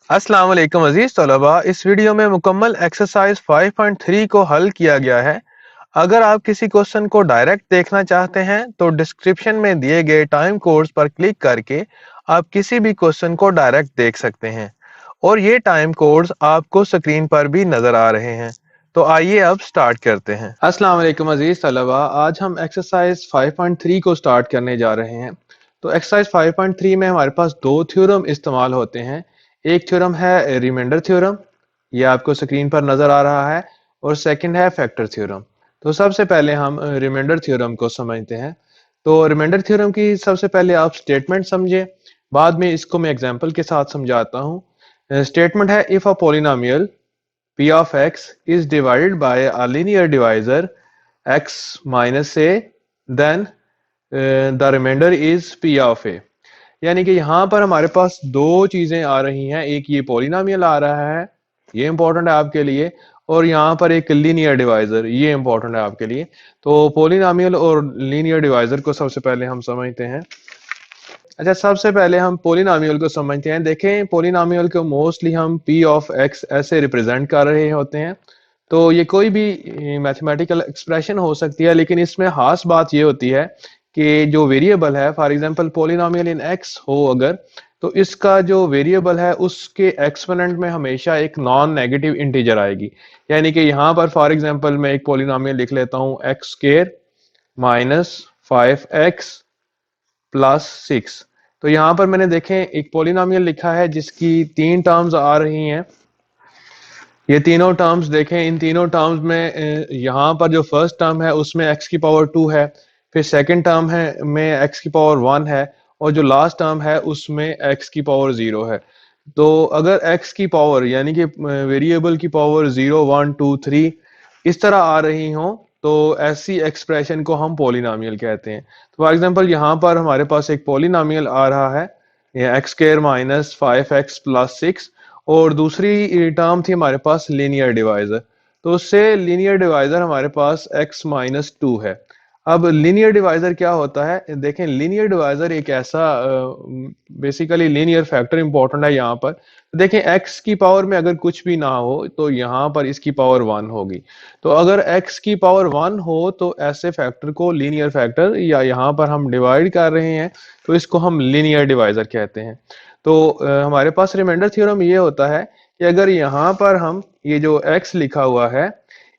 अस्सलाम वालेकुम अजीज तलबा। इस वीडियो में मुकम्मल एक्सरसाइज 5.3 को हल किया गया है। अगर आप किसी क्वेश्चन को डायरेक्ट देखना चाहते हैं तो डिस्क्रिप्शन में दिए गए टाइम कोड्स पर क्लिक करके आप किसी भी क्वेश्चन को डायरेक्ट देख सकते हैं और ये टाइम कोड्स आपको स्क्रीन पर भी नजर आ रहे हैं। तो आइए अब स्टार्ट करते हैं। अस्सलाम वालेकुम अजीज तलबा, आज हम एक्सरसाइज 5.3 को स्टार्ट करने जा रहे हैं। तो एक्सरसाइज 5.3 में हमारे पास दो थ्योरम इस्तेमाल होते हैं। एक थ्योरम है रिमाइंडर थ्योरम, ये आपको स्क्रीन पर नजर आ रहा है, और सेकंड है फैक्टर थ्योरम। तो सबसे पहले हम रिमाइंडर थ्योरम को समझते हैं। तो रिमाइंडर थ्योरम की सबसे पहले आप स्टेटमेंट समझे, बाद में इसको मैं एग्जांपल के साथ समझाता हूँ। स्टेटमेंट है if a polynomial p of x is divided by a linear divisor x minus a, then the remainder is p of a। यानी कि यहाँ पर हमारे पास दो चीजें आ रही हैं, एक ये पॉलिनोमियल आ रहा है, ये इंपॉर्टेंट है आपके लिए, और यहाँ पर एक लीनियर डिवाइजर, ये इंपॉर्टेंट है आपके लिए। तो पॉलिनोमियल और लीनियर डिवाइजर को सबसे पहले हम समझते हैं। अच्छा, सबसे पहले हम पॉलिनोमियल को समझते हैं। देखें, पॉलिनोमियल को मोस्टली हम p ऑफ x ऐसे रिप्रेजेंट कर रहे होते हैं। तो ये कोई भी मैथमेटिकल एक्सप्रेशन हो सकती है, लेकिन इसमें खास बात ये होती है कि जो वेरिएबल है, for example polynomial in x हो अगर, तो इसका जो वेरिएबल है उसके एक्सपोनेंट में हमेशा एक नॉन नेगेटिव इंटीजर आएगी। यानी कि यहाँ पर फॉर एग्जांपल मैं एक पॉलिनोमियल लिख लेता हूँ x square minus 5x plus 6। तो यहाँ पर मैंने देखें एक पॉलिनोमियल लिखा है जिसकी तीन टर्म्स आ रही हैं। ये तीनों टर्म्स देखें, इन तीनों टर्म्स में यहाँ पर जो फर्स्ट टर्म है उसमें x की पावर 2 है, फिर सेकंड टर्म है में x की पावर 1 है, और जो लास्ट टर्म है उसमें x की पावर 0 है। तो अगर x की पावर यानी कि वेरिएबल की पावर 0 1 2 3 इस तरह आ रही हो तो ऐसी एक्सप्रेशन को हम पॉलिनोमियल कहते हैं। तो फॉर एग्जांपल यहाँ पर हमारे पास एक पॉलिनोमियल आ रहा है, ये x square minus 5x plus 6, और दूसरी टर्म थी हमारे पास लीनियर डिवाइजर। तो उससे लीनियर डिवाइजर हमारे पास x माइनस 2 है। अब लीनियर डिवाइजर क्या होता है, देखें लीनियर डिवाइजर एक ऐसा बेसिकली लीनियर फैक्टर इंपॉर्टेंट है यहाँ पर। देखें x की पावर में अगर कुछ भी ना हो तो यहाँ पर इसकी पावर 1 होगी। तो अगर x की पावर 1 हो तो ऐसे फैक्टर को लीनियर फैक्टर, या यहाँ पर हम डिवाइड कर रहे हैं तो इसको हम लीनियर डिवाइजर कहते हैं। तो हमारे पास रिमाइंडर थ्योरम ये होता है कि अगर यहाँ पर हम ये जो x लिखा हुआ है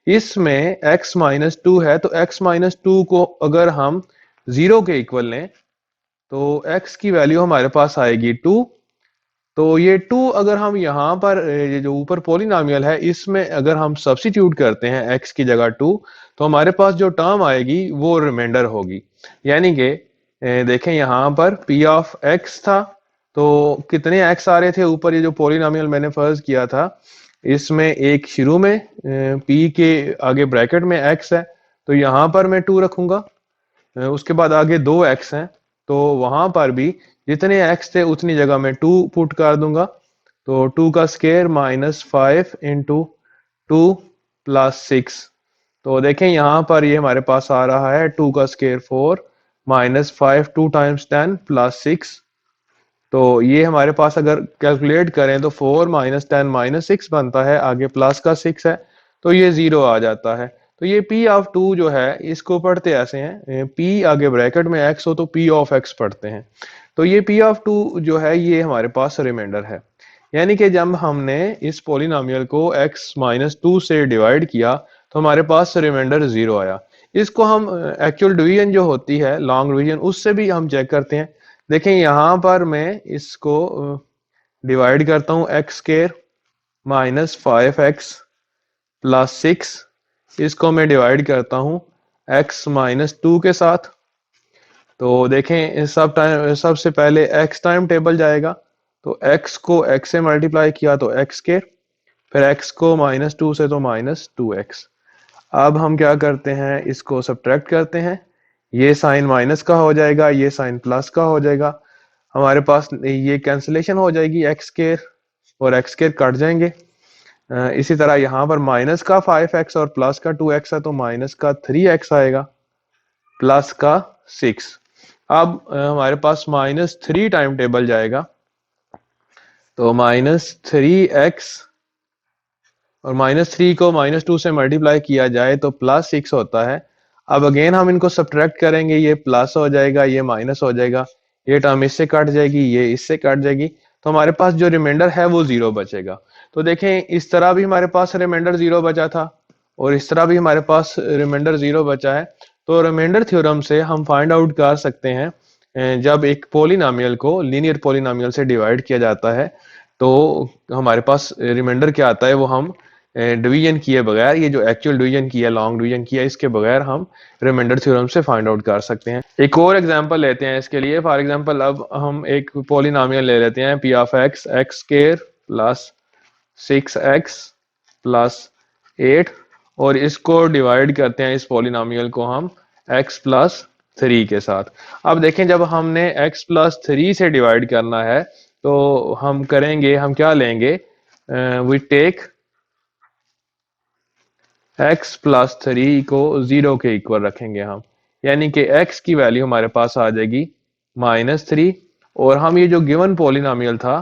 इसमें x माइनस 2 है, तो x माइनस 2 को अगर हम 0 के इक्वल लें तो x की वैल्यू हमारे पास आएगी 2। तो ये 2 अगर हम यहाँ पर ये जो ऊपर पॉलिनोमियल है इसमें अगर हम सब्स्टिट्यूट करते हैं x की जगह 2, तो हमारे पास जो टर्म आएगी वो रिमाइंडर होगी। यानी कि देखें यहाँ पर p ऑफ x था, तो कितने x आ रहे थे ऊपर, ये जो पॉलिनोमियल मैंने फर्ज किया था इसमें एक शुरू में p के आगे ब्रैकेट में x है, तो यहाँ पर मैं 2 रखूंगा। उसके बाद आगे 2x हैं, तो वहां पर भी जितने x थे उतनी जगह मैं 2 पुट कर दूंगा। तो 2 का स्क्वायर माइनस 5 इंटू 2 प्लस 6। तो देखें यहाँ पर ये हमारे पास आ रहा है 2 का स्क्वायर 4 माइनस 5 2 टाइम्स 10 प्लस 6। तो ये हमारे पास अगर कैलकुलेट करें तो 4 माइनस 10 माइनस 6 बनता है, आगे प्लस का 6 है, तो ये 0 आ जाता है। तो ये p ऑफ 2 जो है इसको पढ़ते ऐसे हैं, p आगे ब्रैकेट में x हो तो p ऑफ x पढ़ते हैं। तो ये p ऑफ 2 जो है ये हमारे पास रिमाइंडर है। यानी कि जब हमने इस पॉलिनोमियल को x माइनस 2 से डिवाइड किया तो हमारे पास रिमाइंडर 0 आया। इसको हम एक्चुअल डिवीजन जो होती है लॉन्ग डिवीजन उससे भी हम चेक करते हैं। देखें यहाँ पर मैं इसको डिवाइड करता हूँ x square minus 5x plus 6, इसको मैं डिवाइड करता हूँ x माइनस 2 के साथ। तो देखें सब टाइम सबसे पहले x टाइम टेबल जाएगा, तो x को x से मल्टीप्लाई किया तो x स्क्वायर, फिर x को माइनस 2 से तो माइनस 2x। अब हम क्या करते हैं, इसको सब्ट्रैक्ट करते हैं, ये साइन माइनस का हो जाएगा, ये साइन प्लस का हो जाएगा, हमारे पास ये कैंसिलेशन हो जाएगी, एक्स स्क्वायर और एक्स स्क्वायर कट जाएंगे। इसी तरह यहाँ पर माइनस का 5x और प्लस का 2x है, तो माइनस का 3x आएगा, प्लस का 6। अब हमारे पास माइनस 3 टाइम टेबल जाएगा, तो -3x और -3 को -2 से मल्टीप्लाई किया जाए तो +6 होता है। अब अगेन हम इनको सब्ट्रैक्ट करेंगे, ये प्लस हो जाएगा, ये माइनस हो जाएगा, ये टर्म इससे कट जाएगी, ये इससे कट जाएगी, तो हमारे पास जो रिमाइंडर है वो 0 बचेगा। तो देखें, इस तरह भी हमारे पास रिमाइंडर 0 बचा था और इस तरह भी हमारे पास रिमाइंडर 0 बचा है। तो रिमाइंडर थ्योरम से हम फाइंड आउट कर सकते हैं जब एक पोलिनोमियल को लीनियर पोलिनोमियल से डिवाइड किया जाता है तो हमारे पास रिमाइंडर क्या आता है, वो हम डिवीजन किए बगैर, ये जो एक्चुअल डिवीजन किया, लॉन्ग डिवीजन किया, इसके बगैर हम रिमाइंडर थ्योरम से फाइंड आउट कर सकते हैं। एक और एग्जांपल लेते हैं इसके लिए। फॉर एग्जांपल अब हम एक पोलिनोमियल ले लेते हैं p of x, x square plus 6x plus 8 और इसको डिवाइड करते हैं, इस पोलिनोमियल को हम x प्लस 3 के साथ। अब देखें, जब हमने x प्लस 3 से डिवाइड करना है तो हम करेंगे, हम क्या लेंगे, वी टेक x प्लस 3 को 0 के इक्वल रखेंगे हम, यानी कि x की वैल्यू हमारे पास आ जाएगी -3 और हम ये जो गिवन पोलिनोमियल था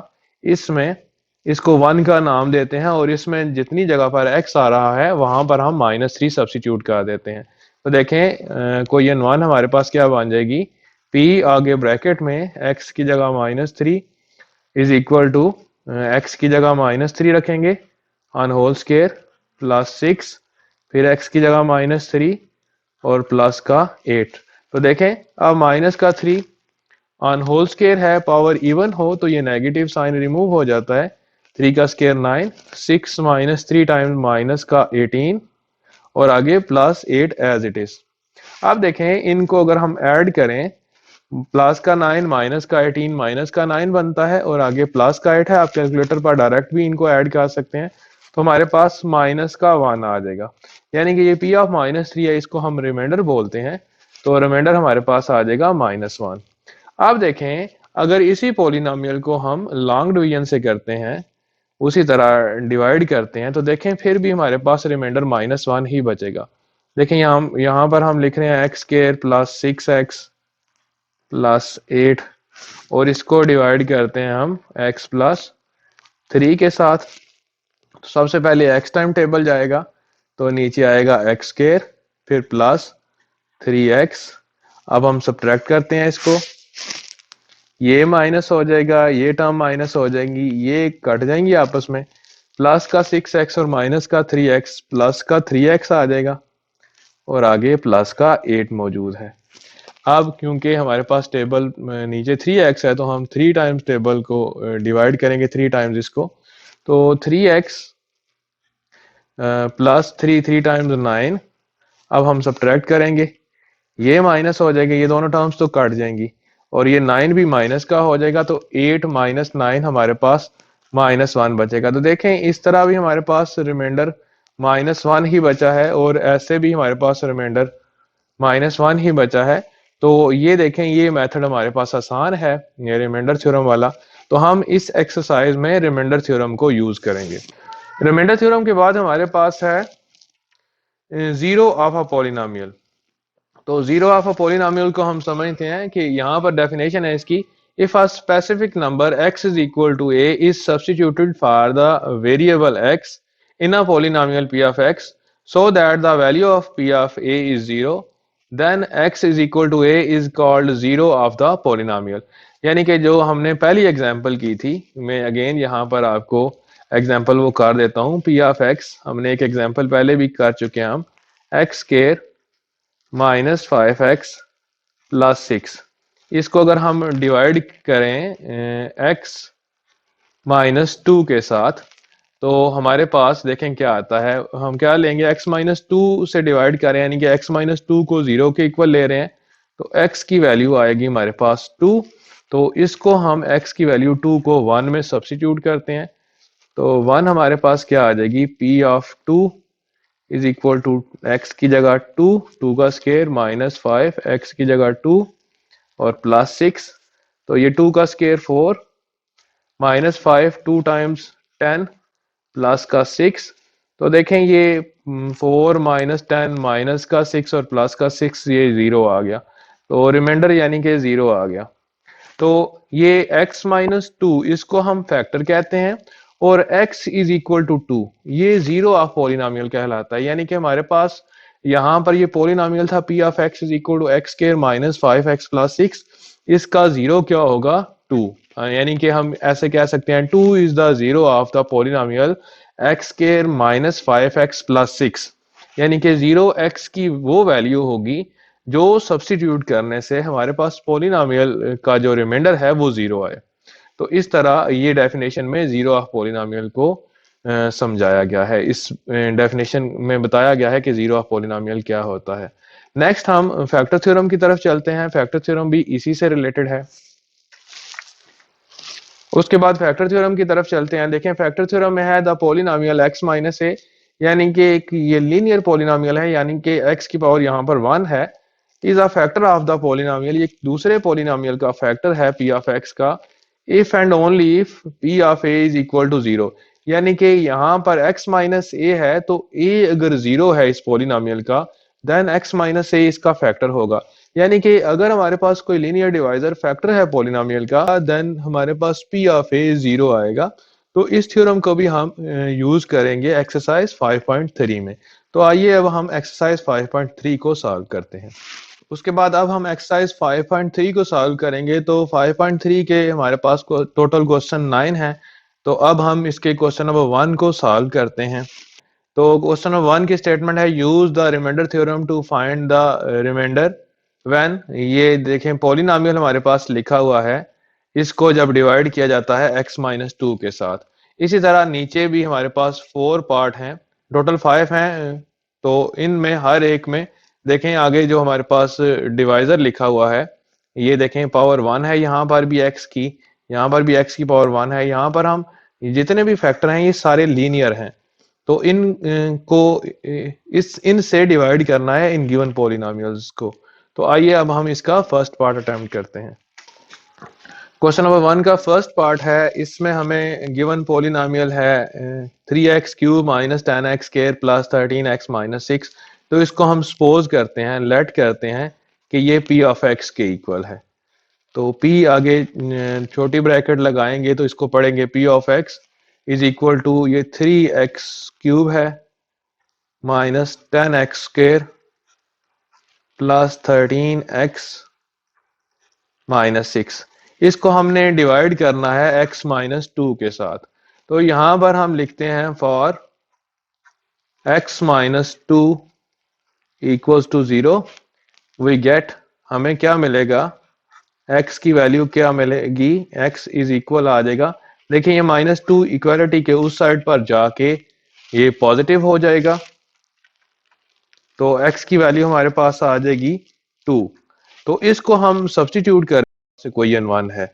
इसमें इसको 1 का नाम देते हैं और इसमें जितनी जगह पर x आ रहा है वहां पर हम -3 सब्सिट्यूट कर देते हैं। तो देखें, कोई वन हमारे पास क्या बन जाएगी, p आगे ब्रैकेट में x की जगह -3 इज इक्वल टू x की जगह -3 रखेंगे ऑन होल स्क्वायर प्लस 6, फिर x की जगह -3 और प्लस का 8। तो देखें, अब माइनस का 3 ऑन होल स्क्वायर है, पावर इवन हो तो ये नेगेटिव साइन रिमूव हो जाता है, 3 का स्क्वायर 9, 6 माइनस 3 टाइम्स माइनस का 18 और आगे प्लस 8 एज इट इज। अब देखें, इनको अगर हम ऐड करें, प्लस का 9 माइनस का 18 माइनस का 9 बनता है और आगे प्लस का 8 है, आप कैलकुलेटर पर डायरेक्ट भी इनको ऐड कर सकते हैं, तो हमारे पास माइनस का 1 आ जाएगा, यानी कि ये p ऑफ -3 है, इसको हम रिमाइंडर बोलते हैं, तो रिमाइंडर हमारे पास आ जाएगा -1। अब देखें, अगर इसी पोलिनोमियल को हम लॉन्ग डिवीजन से करते हैं, उसी तरह डिवाइड करते हैं, तो देखें फिर भी हमारे पास रिमाइंडर -1 ही बचेगा। देखें, यहाँ पर हम लिख रहे हैं x square plus 6x plus 8 और इसको डिवाइड करते हैं हम x प्लस 3 के साथ। तो सबसे पहले x टाइम टेबल जाएगा, तो नीचे आएगा एक्स स्क्वायर फिर प्लस 3x। अब हम सब्ट्रैक्ट करते हैं इसको, ये माइनस हो जाएगा, ये टर्म माइनस हो जाएंगी, ये कट जाएंगी आपस में, प्लस का 6x और माइनस का 3x, प्लस का 3x आ जाएगा और आगे प्लस का 8 मौजूद है। अब क्योंकि हमारे पास टेबल नीचे 3x है तो हम 3 टाइम्स टेबल को डिवाइड करेंगे, 3 टाइम्स इसको, तो 3x प्लस 3 टाइम्स 9। अब हम सब्ट्रैक्ट करेंगे, ये माइनस हो जाएगा, ये दोनों टर्म्स तो कट जाएंगी और ये 9 भी माइनस का हो जाएगा, तो 8 माइनस 9 हमारे पास -1 बचेगा। तो देखें, इस तरह भी हमारे पास रिमाइंडर -1 ही बचा है और ऐसे भी हमारे पास रिमाइंडर -1 ही बचा है। तो ये देखें, ये मेथड हमारे पास आसान है, ये रिमाइंडर थ्योरम वाला। तो हम इस एक्सरसाइज में रिमाइंडर थ्योरम को यूज करेंगे। रिमाइंडर थ्योरम के बाद हमारे पास है जीरो ऑफ अ पॉलिनोमियल। तो जीरो ऑफ अ पॉलिनोमियल को हम समझते हैं कि यहाँ पर डेफिनेशन है इसकी, if a specific number x is equal to a is substituted for the variable x in a polynomial p of x so that the value of p of a is 0, then x is equal to a is called zero of the polynomial। यानी कि जो हमने पहली example की थी, मैं again यहाँ पर आपको एग्जांपल वो कर देता हूँ। p of x हमने एक एग्जांपल पहले भी कर चुके हैं हम, x स्क्वायर -5x प्लस 6, इसको अगर हम डिवाइड करें x -2 के साथ तो हमारे पास देखें क्या आता है, हम क्या लेंगे, x -2 से डिवाइड करें, यानी कि x -2 को 0 के इक्वल ले रहे हैं, तो x की वैल्यू आएगी हमारे पास 2। तो इसको हम x की वैल्यू 2 को 1 में सब्सिट्यूट करते हैं, तो 1 हमारे पास क्या आ जाएगी, p of 2 is equal to x की जगह 2, 2 का स्क्वायर -5, x की जगह 2 और प्लस 6, तो ये 2 का स्क्वायर 4, -5 2 टाइम्स 10 प्लस का 6। तो देखें, ये 4 -10 माइनस का 6 और प्लस का 6, ये 0 आ गया, तो रिमाइंडर यानी कि 0 आ गया। तो ये x माइनस टू इसको हम फैक्टर कहते हैं और x is equal to two, ये जीरो ऑफ पॉलिनोमियल कहलाता है। यानी कि हमारे पास यहाँ पर ये पॉलिनोमियल था p of x is equal to x square minus 5x plus 6, इसका जीरो क्या होगा, टू। यानी कि हम ऐसे कह सकते हैं two is the zero of the polynomial x square minus 5x plus 6। यानी कि जीरो x की वो वैल्यू होगी जो सब्स्टिट्यूट करने से हमारे पास पॉलिनोमियल का जो रिमाइंडर है वो जीरो आए। तो इस तरह ये डेफिनेशन में जीरो ऑफ पॉलिनोमियल को समझाया गया है। इस डेफिनेशन में बताया गया है कि जीरो ऑफ पॉलिनोमियल क्या होता है। नेक्स्ट हम फैक्टर थ्योरम की तरफ चलते हैं। फैक्टर थ्योरम भी इसी से रिलेटेड है। उसके बाद फैक्टर थ्योरम की तरफ चलते हैं। देखें फैक्टर थ्योरम में है द पॉलिनोमियल x माइनस ए, यानी कि एक ये लीनियर पॉलिनोमियल है, यानी कि x की पावर यहाँ पर 1 है, is a factor of the polynomial, ये दूसरे पॉलिनोमियल का फैक्टर है p ऑफ x का, if and only if p of a is equal to zero. यानी कि यहाँ पर x माइनस ए है तो a अगर जीरो है इस पॉलिनोमियल का, देन x माइनस ए इसका फैक्टर होगा। यानी कि अगर हमारे पास कोई लीनियर डिवाइजर फैक्टर है पॉलिनोमियल का, देन हमारे पास p ऑफ a जीरो आएगा। तो इस थ्योरम को भी हम यूज करेंगे एक्सरसाइज 5.3 में। तो आइए अब हम एक्सरसाइज 5.3 को सॉल्व करते हैं। उसके बाद अब हम एक्सरसाइज 5.3 को सॉल्व करेंगे। तो 5.3 के हमारे पास टोटल क्वेश्चन 9 है। तो अब हम इसके क्वेश्चन नंबर 1 को सॉल्व करते हैं। तो क्वेश्चन नंबर 1 की स्टेटमेंट है use the remainder theorem to find the remainder when, ये देखें पॉलिनोमियल हमारे पास लिखा हुआ है, इसको जब डिवाइड किया जाता है x माइनस टू के साथ। इसी तरह नीचे भी हमारे पास 4 पार्ट हैं, टोटल 5 हैं। तो इनमें हर एक में देखें आगे जो हमारे पास डिवाइजर लिखा हुआ है, ये देखें पावर 1 है यहाँ पर भी x की, यहाँ पर भी x की पावर 1 है। यहाँ पर हम जितने भी फैक्टर हैं ये सारे लीनियर हैं। तो इन को इस इन से डिवाइड करना है इन गिवन पॉलिनोमियल्स को। तो आइए अब हम इसका फर्स्ट पार्ट अटेम्प्ट करते हैं। क्वेश्चन नंबर 1 का फर्स्ट पार्ट है, इसमें हमें गिवन पॉलिनोमियल है 3x cube minus 10x square plus 13x minus 6। तो इसको हम सपोज करते हैं, लेट करते हैं कि ये p ऑफ x के इक्वल है। तो p आगे छोटी ब्रैकेट लगाएंगे तो इसको पढ़ेंगे p of x is equal to ये 3x क्यूब है minus 10x square plus 13x minus 6। इसको हमने डिवाइड करना है x माइनस टू के साथ। तो यहां पर हम लिखते हैं for x minus two equals to zero we get, हमें क्या मिलेगा, x की वैल्यू क्या मिलेगी, x इज इक्वल आ जाएगा। देखिए ये माइनस टू इक्वालिटी के उस साइड पर जाके ये पॉजिटिव हो जाएगा। तो x की वैल्यू हमारे पास आ जाएगी 2। तो इसको हम सब्स्टिट्यूट कर इक्वेशन 1 है,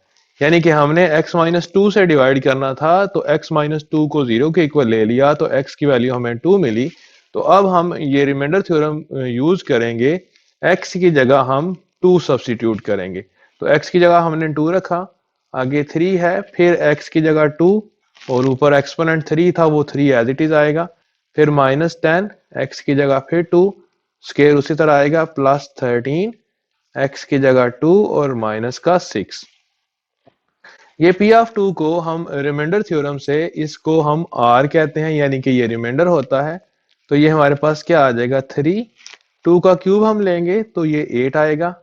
यानी कि हमने x माइनस टू से डिवाइड करना था तो x माइनस टू को जीरो के इक्वल ले लिया तो x की वैल्यू हमें 2 मिली। तो अब हम ये रिमाइंडर थ्योरम यूज करेंगे, x की जगह हम 2 सब्स्टिट्यूट करेंगे। तो x की जगह हमने 2 रखा, आगे 3 है, फिर x की जगह 2 और ऊपर एक्सपोनेंट 3 था वो 3 एज इट इज आएगा, फिर माइनस 10, x की जगह फिर 2, स्केयर उसी तरह आएगा, प्लस 13, x की जगह 2 और माइनस का 6। ये p ऑफ 2 को हम रिमाइंडर थ्योरम से इसको हम r कहते हैं, यानी कि ये रिमाइंडर होता है। तो ये हमारे पास क्या आ जाएगा 3, 2 का क्यूब हम लेंगे तो ये 8 आएगा,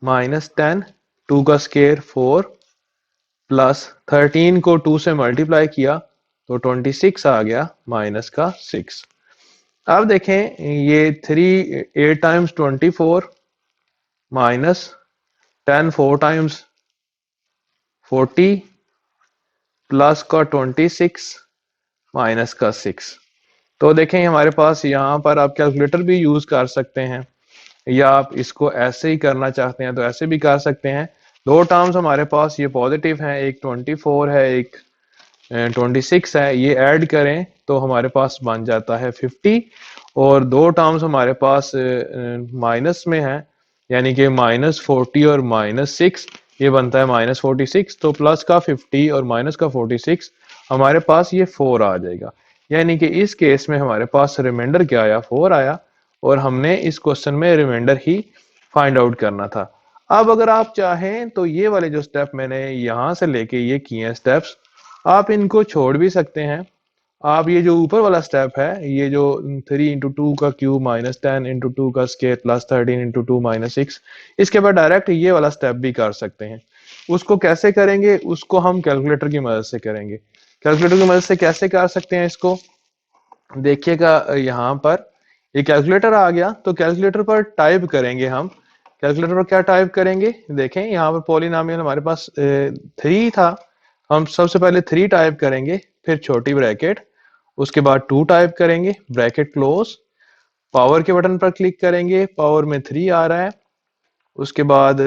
माइनस 10, 2 का स्केयर 4 प्लस 13 को 2 से मल्टीप्लाई किया तो 26 आ गया, माइनस का 6। अब देखें ये 3 8 टाइम्स 24 माइनस 10 4 टाइम्स 40 प्लस का 26 माइनस का 6। तो देखें हमारे पास यहाँ पर आप कैलकुलेटर भी यूज कर सकते हैं, या आप इसको ऐसे ही करना चाहते हैं तो ऐसे भी कर सकते हैं। दो टर्म्स हमारे पास ये पॉजिटिव हैं, एक 24 है एक 26 है, ये ऐड करें तो हमारे पास बन जाता है 50। और दो टर्म्स हमारे पास माइनस में है, यानी कि -40 और -6, ये बनता है -46। तो प्लस का 50 और माइनस का 46 हमारे पास ये 4 आ जाएगा। यानी कि इस केस में हमारे पास रिमाइंडर क्या आया, 4 आया, और हमने इस क्वेश्चन में रिमाइंडर ही फाइंड आउट करना था। अब अगर आप चाहें तो ये वाले जो स्टेप मैंने यहां से लेके ये किए हैं स्टेप्स, आप इनको छोड़ भी सकते हैं। आप ये जो ऊपर वाला स्टेप है, ये जो 3 × 2 का क्यूब माइनस 10 × 2 का स्केयर प्लस 13 × 2 माइनस 6, इसके बाद डायरेक्ट ये वाला स्टेप भी कर सकते हैं। उसको कैसे करेंगे, उसको हम कैलकुलेटर की मदद से करेंगे। कैलकुलेटर की मदद से कैसे कर सकते हैं इसको, देखिएगा यहाँ पर ये कैलकुलेटर आ गया, तो कैलकुलेटर पर टाइप करेंगे हम। कैलकुलेटर पर क्या टाइप करेंगे, देखें यहाँ पर पॉलिनॉमियल हमारे पास 3 था, हम सबसे पहले 3 टाइप करेंगे, फिर छोटी ब्रैकेट, उसके बाद 2 टाइप करेंगे, ब्रैकेट क्लोज, पावर के बटन पर क्लिक करेंगे, पावर में 3 आ रहा है, उसके बाद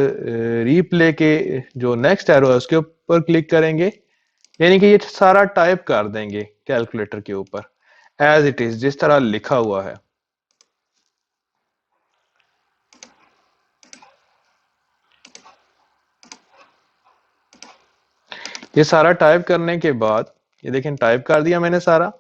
रीप्ले के जो नेक्स्ट एरो है उसके ऊपर क्लिक करेंगे, यानी कि ये सारा टाइप कर देंगे कैलकुलेटर के ऊपर एज इट इज, जिस तरह लिखा हुआ है। ये सारा टाइप करने के बाद ये देखें टाइप कर दिया मैंने सारा,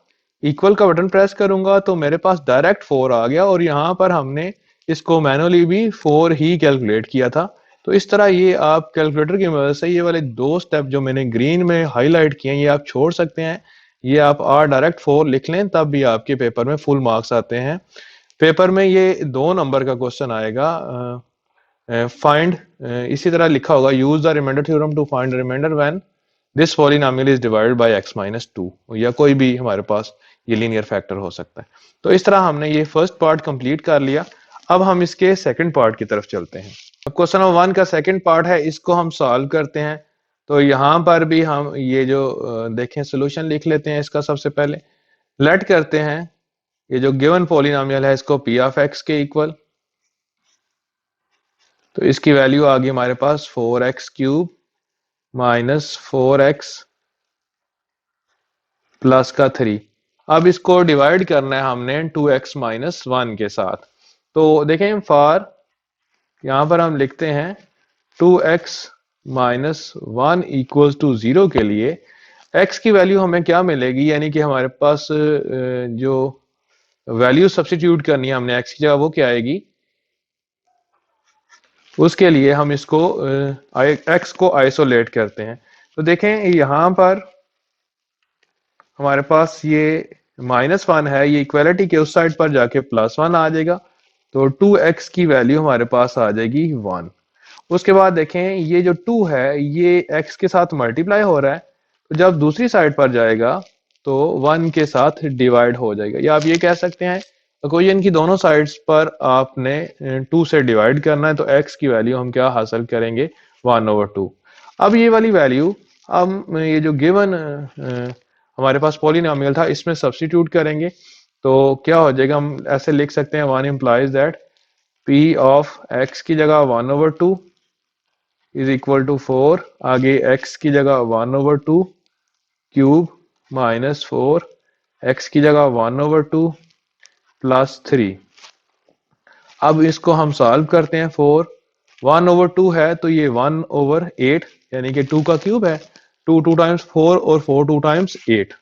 इक्वल का बटन प्रेस करूंगा तो मेरे पास डायरेक्ट 4 आ गया, और यहां पर हमने इसको मैनुअली भी 4 ही कैलकुलेट किया था। तो इस तरह ये आप कैलकुलेटर की मदद से ये वाले 2 स्टेप जो मैंने ग्रीन में हाईलाइट किए हैं ये आप छोड़ सकते हैं। ये आप डायरेक्ट 4 लिख लें, तब भी आपके पेपर में फुल मार्क्स आते हैं। पेपर में ये 2 नंबर का क्वेश्चन आएगा, फाइंड, इसी तरह लिखा होगा, use the remainder theorem to find remainder when this polynomial is divided by x minus 2, या कोई भी हमारे पास ये लीनियर फैक्टर हो सकता है। तो इस तरह हमने ये फर्स्ट पार्ट कंप्लीट कर लिया। अब हम इसके सेकंड पार्ट की तरफ चलते हैं। अब क्वेश्चन नंबर 1 का सेकंड पार्ट है, इसको हम सॉल्व करते हैं। तो यहाँ पर भी हम ये जो देखें सोल्यूशन लिख लेते हैं इसका। सबसे पहले लेट करते हैं ये जो गिवन पॉलिनॉमियल है इसको p ऑफ x के इक्वल, तो इसकी वैल्यू आ गई हमारे पास 4x³ माइनस 4x प्लस का 3। अब इसको डिवाइड करना है हमने 2x माइनस 1 के साथ। तो देखें फॉर, यहां पर हम लिखते हैं 2x माइनस 1 इक्वल्स टू 0 के लिए x की वैल्यू हमें क्या मिलेगी, यानी कि हमारे पास जो वैल्यू सब्स्टिट्यूट करनी है हमने x की जगह, वो क्या आएगी, उसके लिए हम इसको x को आइसोलेट करते हैं। तो देखें यहां पर हमारे पास ये -1 है, ये इक्वलिटी के उस साइड पर जाके +1 आ जाएगा, तो 2x की वैल्यू हमारे पास आ जाएगी 1। उसके बाद देखें ये जो 2 है ये x के साथ मल्टीप्लाई हो रहा है, तो जब दूसरी साइड पर जाएगा तो 1 के साथ डिवाइड हो जाएगा, या आप ये कह सकते हैं इक्वेशन की दोनों साइड्स पर आपने 2 से डिवाइड करना है, तो x की वैल्यू हम क्या हासिल करेंगे, 1/2। अब ये वाली वैल्यू हम ये जो गिवन हमारे पास पॉलिनॉमियल था इसमें सब्स्टिट्यूट करेंगे, तो क्या हो जाएगा, हम ऐसे लिख सकते हैं 1 implies that p of x की जगह 1/2 इज इक्वल टू 4, आगे x की जगह 1/2 क्यूब माइनस 4, x की जगह 1/2 प्लस 3। अब इसको हम सॉल्व करते हैं। 1/2 है तो ये 1/8, यानी कि 2 का क्यूब है, 2 टाइम्स 4 और 4 2 टाइम्स 8,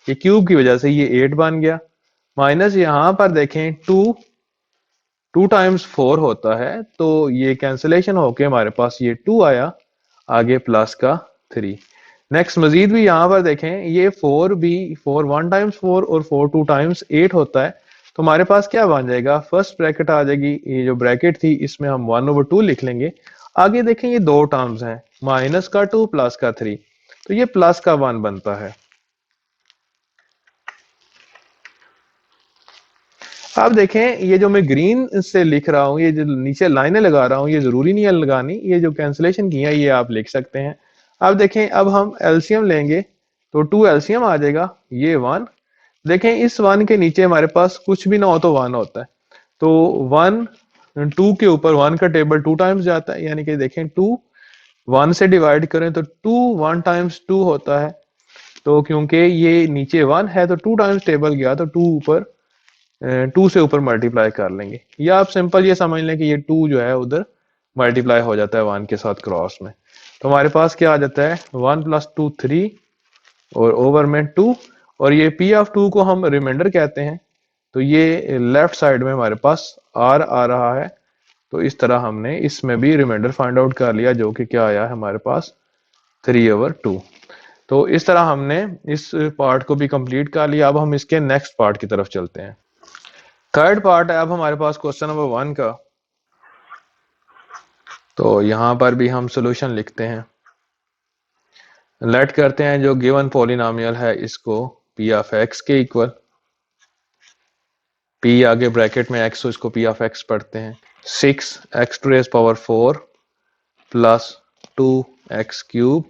ये क्यूब की वजह से ये 8 बन गया। माइनस यहां पर देखें 2 टाइम्स 4 होता है, तो ये कैंसिलेशन होके हमारे पास ये 2 आया, आगे प्लस का 3। नेक्स्ट मजीद भी यहाँ पर देखें, ये 4 भी 4 1 टाइम्स 4 और 4 2 टाइम्स 8 होता है, तो हमारे पास क्या बन जाएगा, फर्स्ट ब्रैकेट आ जाएगी, ये जो ब्रैकेट थी इसमें हम 1/2 लिख लेंगे। आगे देखें ये 2 टर्म्स हैं, माइनस का 2 प्लस का 3, तो ये प्लस का 1 बनता है। अब देखें ये जो मैं ग्रीन से लिख रहा हूं, ये जो नीचे लाइनें लगा रहा हूं, ये जरूरी नहीं है लगानी, ये जो कैंसिलेशन की है ये आप लिख सकते हैं। अब देखें अब हम एलसीएम लेंगे, तो 2 एलसीएम आ जाएगा, ये 1। देखें इस 1 के नीचे हमारे पास कुछ भी ना हो तो 1 होता है, तो 1 2 के ऊपर 1 का टेबल 2 टाइम्स जाता है, यानी कि देखें 2 1 से डिवाइड करें तो 2 1 टाइम्स 2 होता है, तो क्योंकि ये नीचे 1 है तो 2 टाइम्स टेबल गया, तो 2 ऊपर 2 से ऊपर मल्टीप्लाई कर लेंगे, या आप सिंपल ये समझ लें कि ये 2 जो है उधर मल्टीप्लाई हो जाता है 1 के साथ क्रॉस में, तो हमारे पास क्या आ जाता है 1 + 2 3 और ओवर में 2, और ये p ऑफ 2 को हम रिमाइंडर कहते हैं, तो ये लेफ्ट साइड में हमारे पास r आ रहा है, तो इस तरह हमने इसमें भी रिमाइंडर फाइंड आउट कर लिया, जो कि क्या आया है हमारे पास 3/2। तो इस तरह हमने इस पार्ट को भी कंप्लीट कर लिया। अब हम इसके नेक्स्ट पार्ट की तरफ चलते हैं। थर्ड पार्ट है अब हमारे पास क्वेश्चन नंबर 1 का। तो यहां पर भी हम सॉल्यूशन लिखते हैं। लेट करते हैं जो गिवन पॉलिनोमियल है इसको p ऑफ x के इक्वल, p आगे ब्रैकेट में x, तो इसको p ऑफ x पढ़ते हैं, 6x⁴ plus 2x³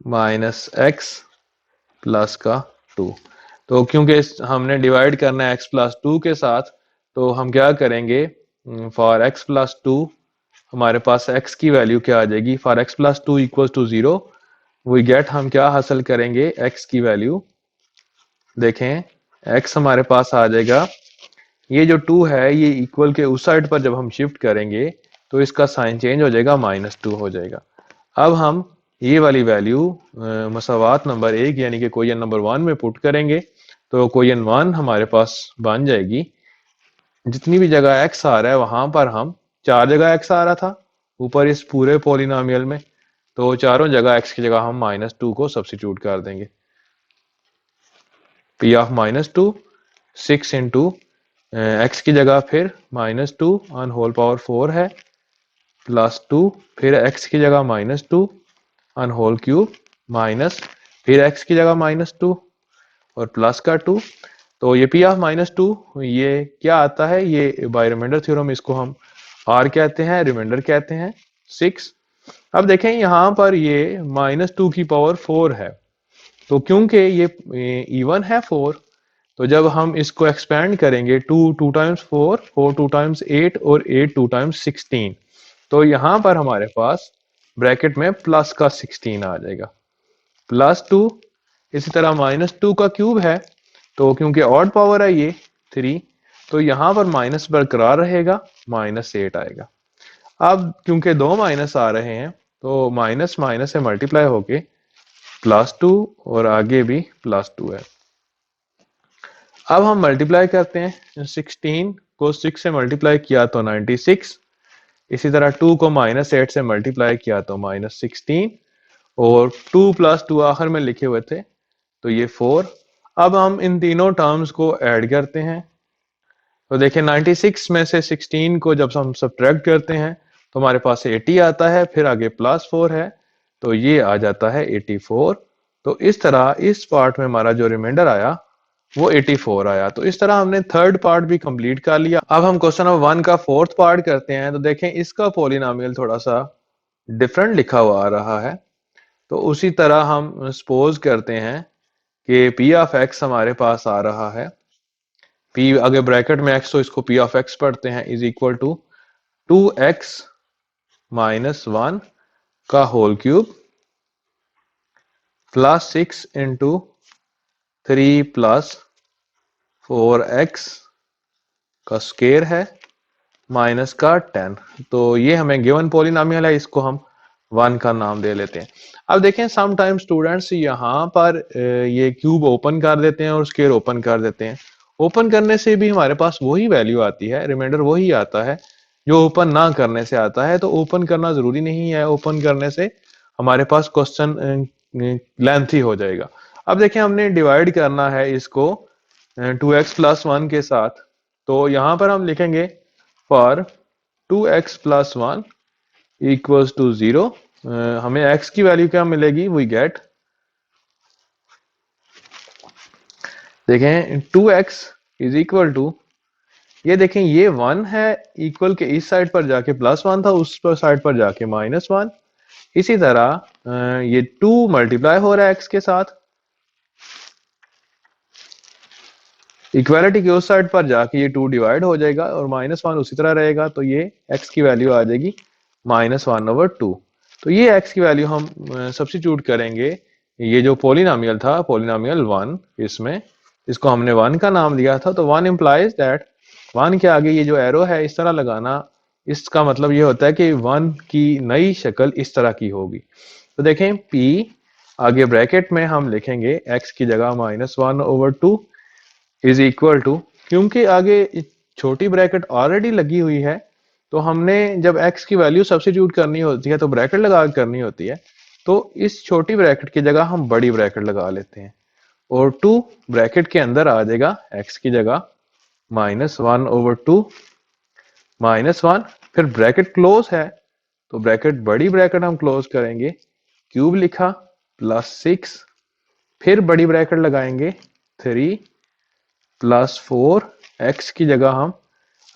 minus x plus का 2। तो क्योंकि हमने डिवाइड करना है x प्लस 2 के साथ, तो हम क्या करेंगे, फॉर x प्लस 2 हमारे पास x की वैल्यू क्या आ जाएगी, for x plus 2 equal to 0 we get, हम क्या हासिल करेंगे, x की वैल्यू देखें, x हमारे पास आ जाएगा, ये जो 2 है ये इक्वल के उस साइड पर जब हम शिफ्ट करेंगे तो इसका साइन चेंज हो जाएगा, -2 हो जाएगा। अब हम ये वाली वैल्यू मसावात नंबर 1 यानी कि क्वेश्चन नंबर 1 में पुट करेंगे, तो क्वेश्चन 1 हमारे पास बन जाएगी, जितनी भी जगह x आ रहा है वहां पर हम 4 जगह x आ रहा था ऊपर इस पूरे पॉलिनोमियल में, तो चारों जगह x की जगह हम -2 को सब्स्टिट्यूट कर देंगे। p ऑफ -2 6 इंटू x की जगह फिर -2 ऑन होल पावर 4 है, प्लस 2, फिर x की जगह -2 ऑन होल क्यूब, माइनस फिर x की जगह -2 और प्लस का 2। तो ये p ऑफ -2 ये क्या आता है, ये बाय रिमाइंडर थ्योरम इसको हम r कहते हैं, रिमाइंडर कहते हैं 6। अब देखें यहाँ पर ये -2 की पावर 4 है, तो क्योंकि ये इवन है 4, तो जब हम इसको एक्सपेंड करेंगे 2 2 टाइम्स 4, 4 2 टाइम्स 8 और 8 2 टाइम्स 16, तो यहां पर हमारे पास ब्रैकेट में प्लस का 16 आ जाएगा, +2। इसी तरह -2 का क्यूब है, तो क्योंकि ऑड पावर है ये 3, तो यहां पर माइनस बरकरार रहेगा, -8 आएगा। अब क्योंकि दो माइनस आ रहे हैं, तो माइनस माइनस से मल्टीप्लाई होके +2 और आगे भी +2 है। अब हम मल्टीप्लाई करते हैं, 16 को 6 से मल्टीप्लाई किया तो 96, इसी तरह 2 को -8 से मल्टीप्लाई किया तो -16 और 2 + 2 आखिर में लिखे हुए थे, तो ये 4। अब हम इन तीनों टर्म्स को ऐड करते हैं, तो देखिए 96 में से 16 को जब हम सब्ट्रैक्ट करते हैं तो हमारे पास 80 आता है, फिर आगे +4 है, तो ये आ जाता है 84। तो इस तरह इस पार्ट में हमारा जो रिमाइंडर आया वो 84 आया। तो इस तरह हमने थर्ड पार्ट भी कंप्लीट कर लिया। अब हम क्वेश्चन नंबर 1 का फोर्थ पार्ट करते हैं, तो देखें इसका पॉलिनोमियल थोड़ा सा डिफरेंट लिखा हुआ आ रहा है। तो उसी तरह हम सपोज करते हैं कि p ऑफ x हमारे पास आ रहा है, p आगे ब्रैकेट में x, तो इसको p ऑफ x पढ़ते हैं, इज इक्वल टू 2x - 1 का whole cube plus 6 into 3 + 4x का स्क्वायर है माइनस का 10। तो ये हमें गिवन पॉलिनोमियल है, इसको हम 1 का नाम दे लेते हैं। अब देखें सम टाइम स्टूडेंट्स यहाँ पर ये क्यूब ओपन कर देते हैं और स्क्वायर ओपन कर देते हैं। ओपन करने से भी हमारे पास वही वैल्यू आती है, रिमाइंडर वही आता है जो ओपन ना करने से आता है। तो ओपन करना जरूरी नहीं है, ओपन करने से हमारे पास क्वेश्चन लेंथी हो जाएगा। अब देखें हमने डिवाइड करना है इसको 2x + 1 के साथ, तो यहां पर हम लिखेंगे फॉर 2x + 1 इक्वल्स टू 0, हमें x की वैल्यू क्या मिलेगी, वी गेट, देखें 2x इज इक्वल टू, ये देखें ये 1 है, इक्वल के इस साइड पर जाके +1 था, उस पर साइड पर जाके -1। इसी तरह ये 2 मल्टीप्लाई हो रहा है x के साथ, इक्वालिटी के उस साइड पर जाके ये 2 डिवाइड हो जाएगा और -1 उसी तरह रहेगा, तो ये x की वैल्यू आ जाएगी -1/2। तो ये x की वैल्यू हम सब्स्टिट्यूट करेंगे, ये जो पॉलिनोमियल था, पॉलिनोमियल 1, इसमें इसको हमने 1 का नाम दिया था, तो 1 इंप्लाइज दैट 1 के आगे ये जो एरो है इस तरह लगाना, इसका मतलब ये होता है कि 1 की नई शक्ल इस तरह की होगी। तो देखें p आगे ब्रैकेट में हम लिखेंगे x की जगह -1/2 इज इक्वल टू, क्योंकि आगे छोटी ब्रैकेट ऑलरेडी लगी हुई है, तो हमने जब x की वैल्यू सब्स्टिट्यूट करनी होती है तो ब्रैकेट लगा के करनी होती है, तो इस छोटी ब्रैकेट की जगह हम बड़ी ब्रैकेट लगा लेते हैं और 2 ब्रैकेट के अंदर आ जाएगा x की जगह -1/2 -1, फिर ब्रैकेट क्लोज है तो ब्रैकेट बड़ी ब्रैकेट हम क्लोज करेंगे, क्यूब लिखा +6, फिर बड़ी ब्रैकेट लगाएंगे 3 +4, x की जगह हम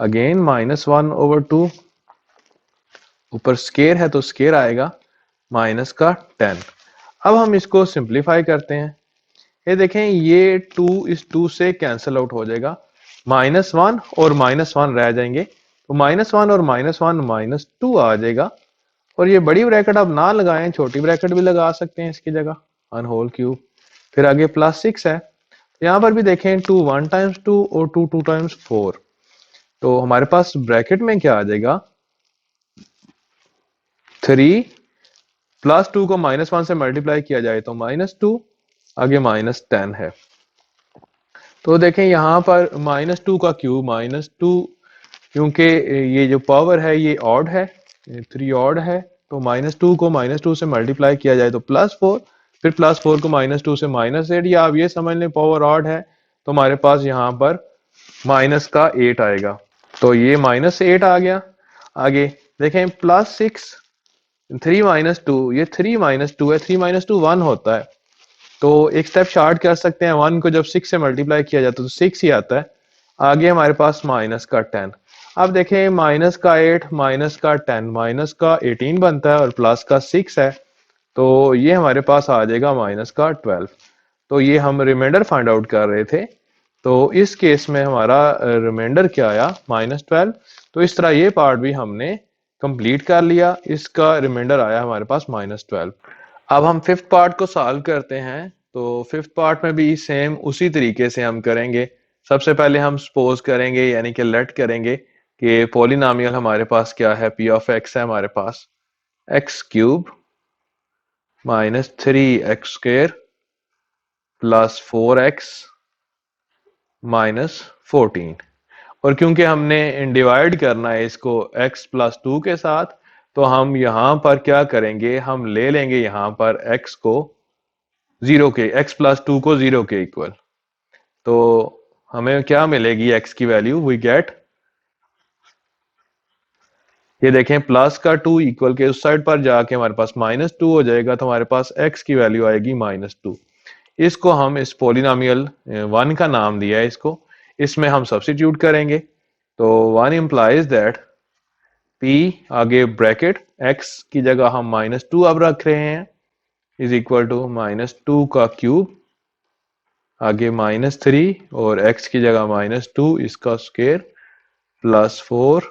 अगेन -1/2, ऊपर स्केयर है तो स्केयर आएगा -10। अब हम इसको सिंप्लीफाई करते हैं। ये देखें, ये 2 इस 2 से कैंसिल आउट हो जाएगा, -1 और -1 रह जाएंगे, तो -1 और -1 -2 आ जाएगा। और ये बड़ी ब्रैकेट आप ना लगाएं, छोटी ब्रैकेट भी लगा सकते हैं इसकी जगह, वन होल क्यूब। फिर आगे +6 है, यहाँ पर भी देखें 2 1 टाइम्स 2 और 2 2 टाइम्स 4, तो हमारे पास ब्रैकेट में क्या आ जाएगा 3 +2 को -1 से मल्टीप्लाई किया जाए तो -2, आगे -10 है। तो देखें यहाँ पर -2 का क्यूब -2, क्योंकि ये जो पावर है ये ऑड है, 3 ऑड है, तो -2 को -2 से मल्टीप्लाई किया जाए तो +4, फिर +4 को -2 से -8, या आप ये समझ लें पावर ऑड है तो हमारे पास यहाँ पर -8 आएगा, तो ये -8 आ गया। आगे देखें +6, 3 -2, ये 3 -2 है, 3 -2 1 होता है, तो एक स्टेप शॉर्ट कर सकते हैं, 1 को जब 6 से मल्टीप्लाई किया जाता है तो 6 ही आता है। आगे हमारे पास -10, अब देखें -8 -10 -18 बनता है और +6 है, तो ये हमारे पास आ जाएगा -12। तो ये हम रिमाइंडर फाइंड आउट कर रहे थे, तो इस केस में हमारा रिमाइंडर क्या आया -12। तो इस तरह ये पार्ट भी हमने कंप्लीट कर लिया, इसका रिमाइंडर आया हमारे पास -12। अब हम फिफ्थ पार्ट को सॉल्व करते हैं, तो फिफ्थ पार्ट में भी सेम उसी तरीके से हम करेंगे। सबसे पहले हम सपोज करेंगे, यानी कि लेट करेंगे कि पॉलिनोमियल हमारे पास क्या है, p ऑफ x है हमारे पास x³ -3x² +4x -14, और क्योंकि हमने डिवाइड करना है इसको x +2 के साथ, तो हम यहां पर क्या करेंगे, हम ले लेंगे यहां पर x को 0 के, x +2 को 0 के इक्वल, तो हमें क्या मिलेगी x की वैल्यू, वी गेट, ये देखें प्लस का 2 इक्वल के उस साइड पर जाके हमारे पास -2 हो जाएगा, तो हमारे पास x की वैल्यू आएगी -2। इसको हम इस पोलिनोमियल 1 का नाम दिया है इसको, इसमें हम सब्स्टिट्यूट करेंगे, तो 1 इंप्लाइज दैट p, आगे ब्रैकेट x की जगह हम -2 अब रख रहे हैं, इज इक्वल टू -2 का क्यूब, आगे -3 और x की जगह -2 इसका स्क्वायर +4,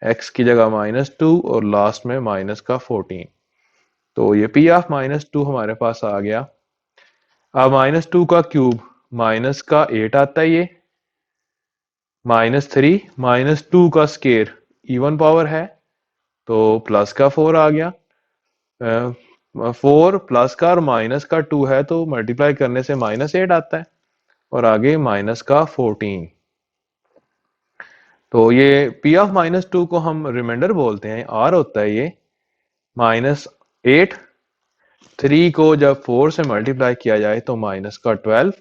x की जगह -2 और लास्ट में -14, तो ये p ऑफ -2 हमारे पास आ गया। अब -2 का क्यूब -8 आता है, ये -3 -2 का स्क्वायर इवन पावर है तो प्लस का 4 आ गया, 4 प्लस का और माइनस का 2 है तो मल्टीप्लाई करने से -8 आता है, और आगे -14, तो ये p ऑफ -2 को हम रिमाइंडर बोलते हैं, r होता है ये -8, 3 को जब 4 से मल्टीप्लाई किया जाए तो -12,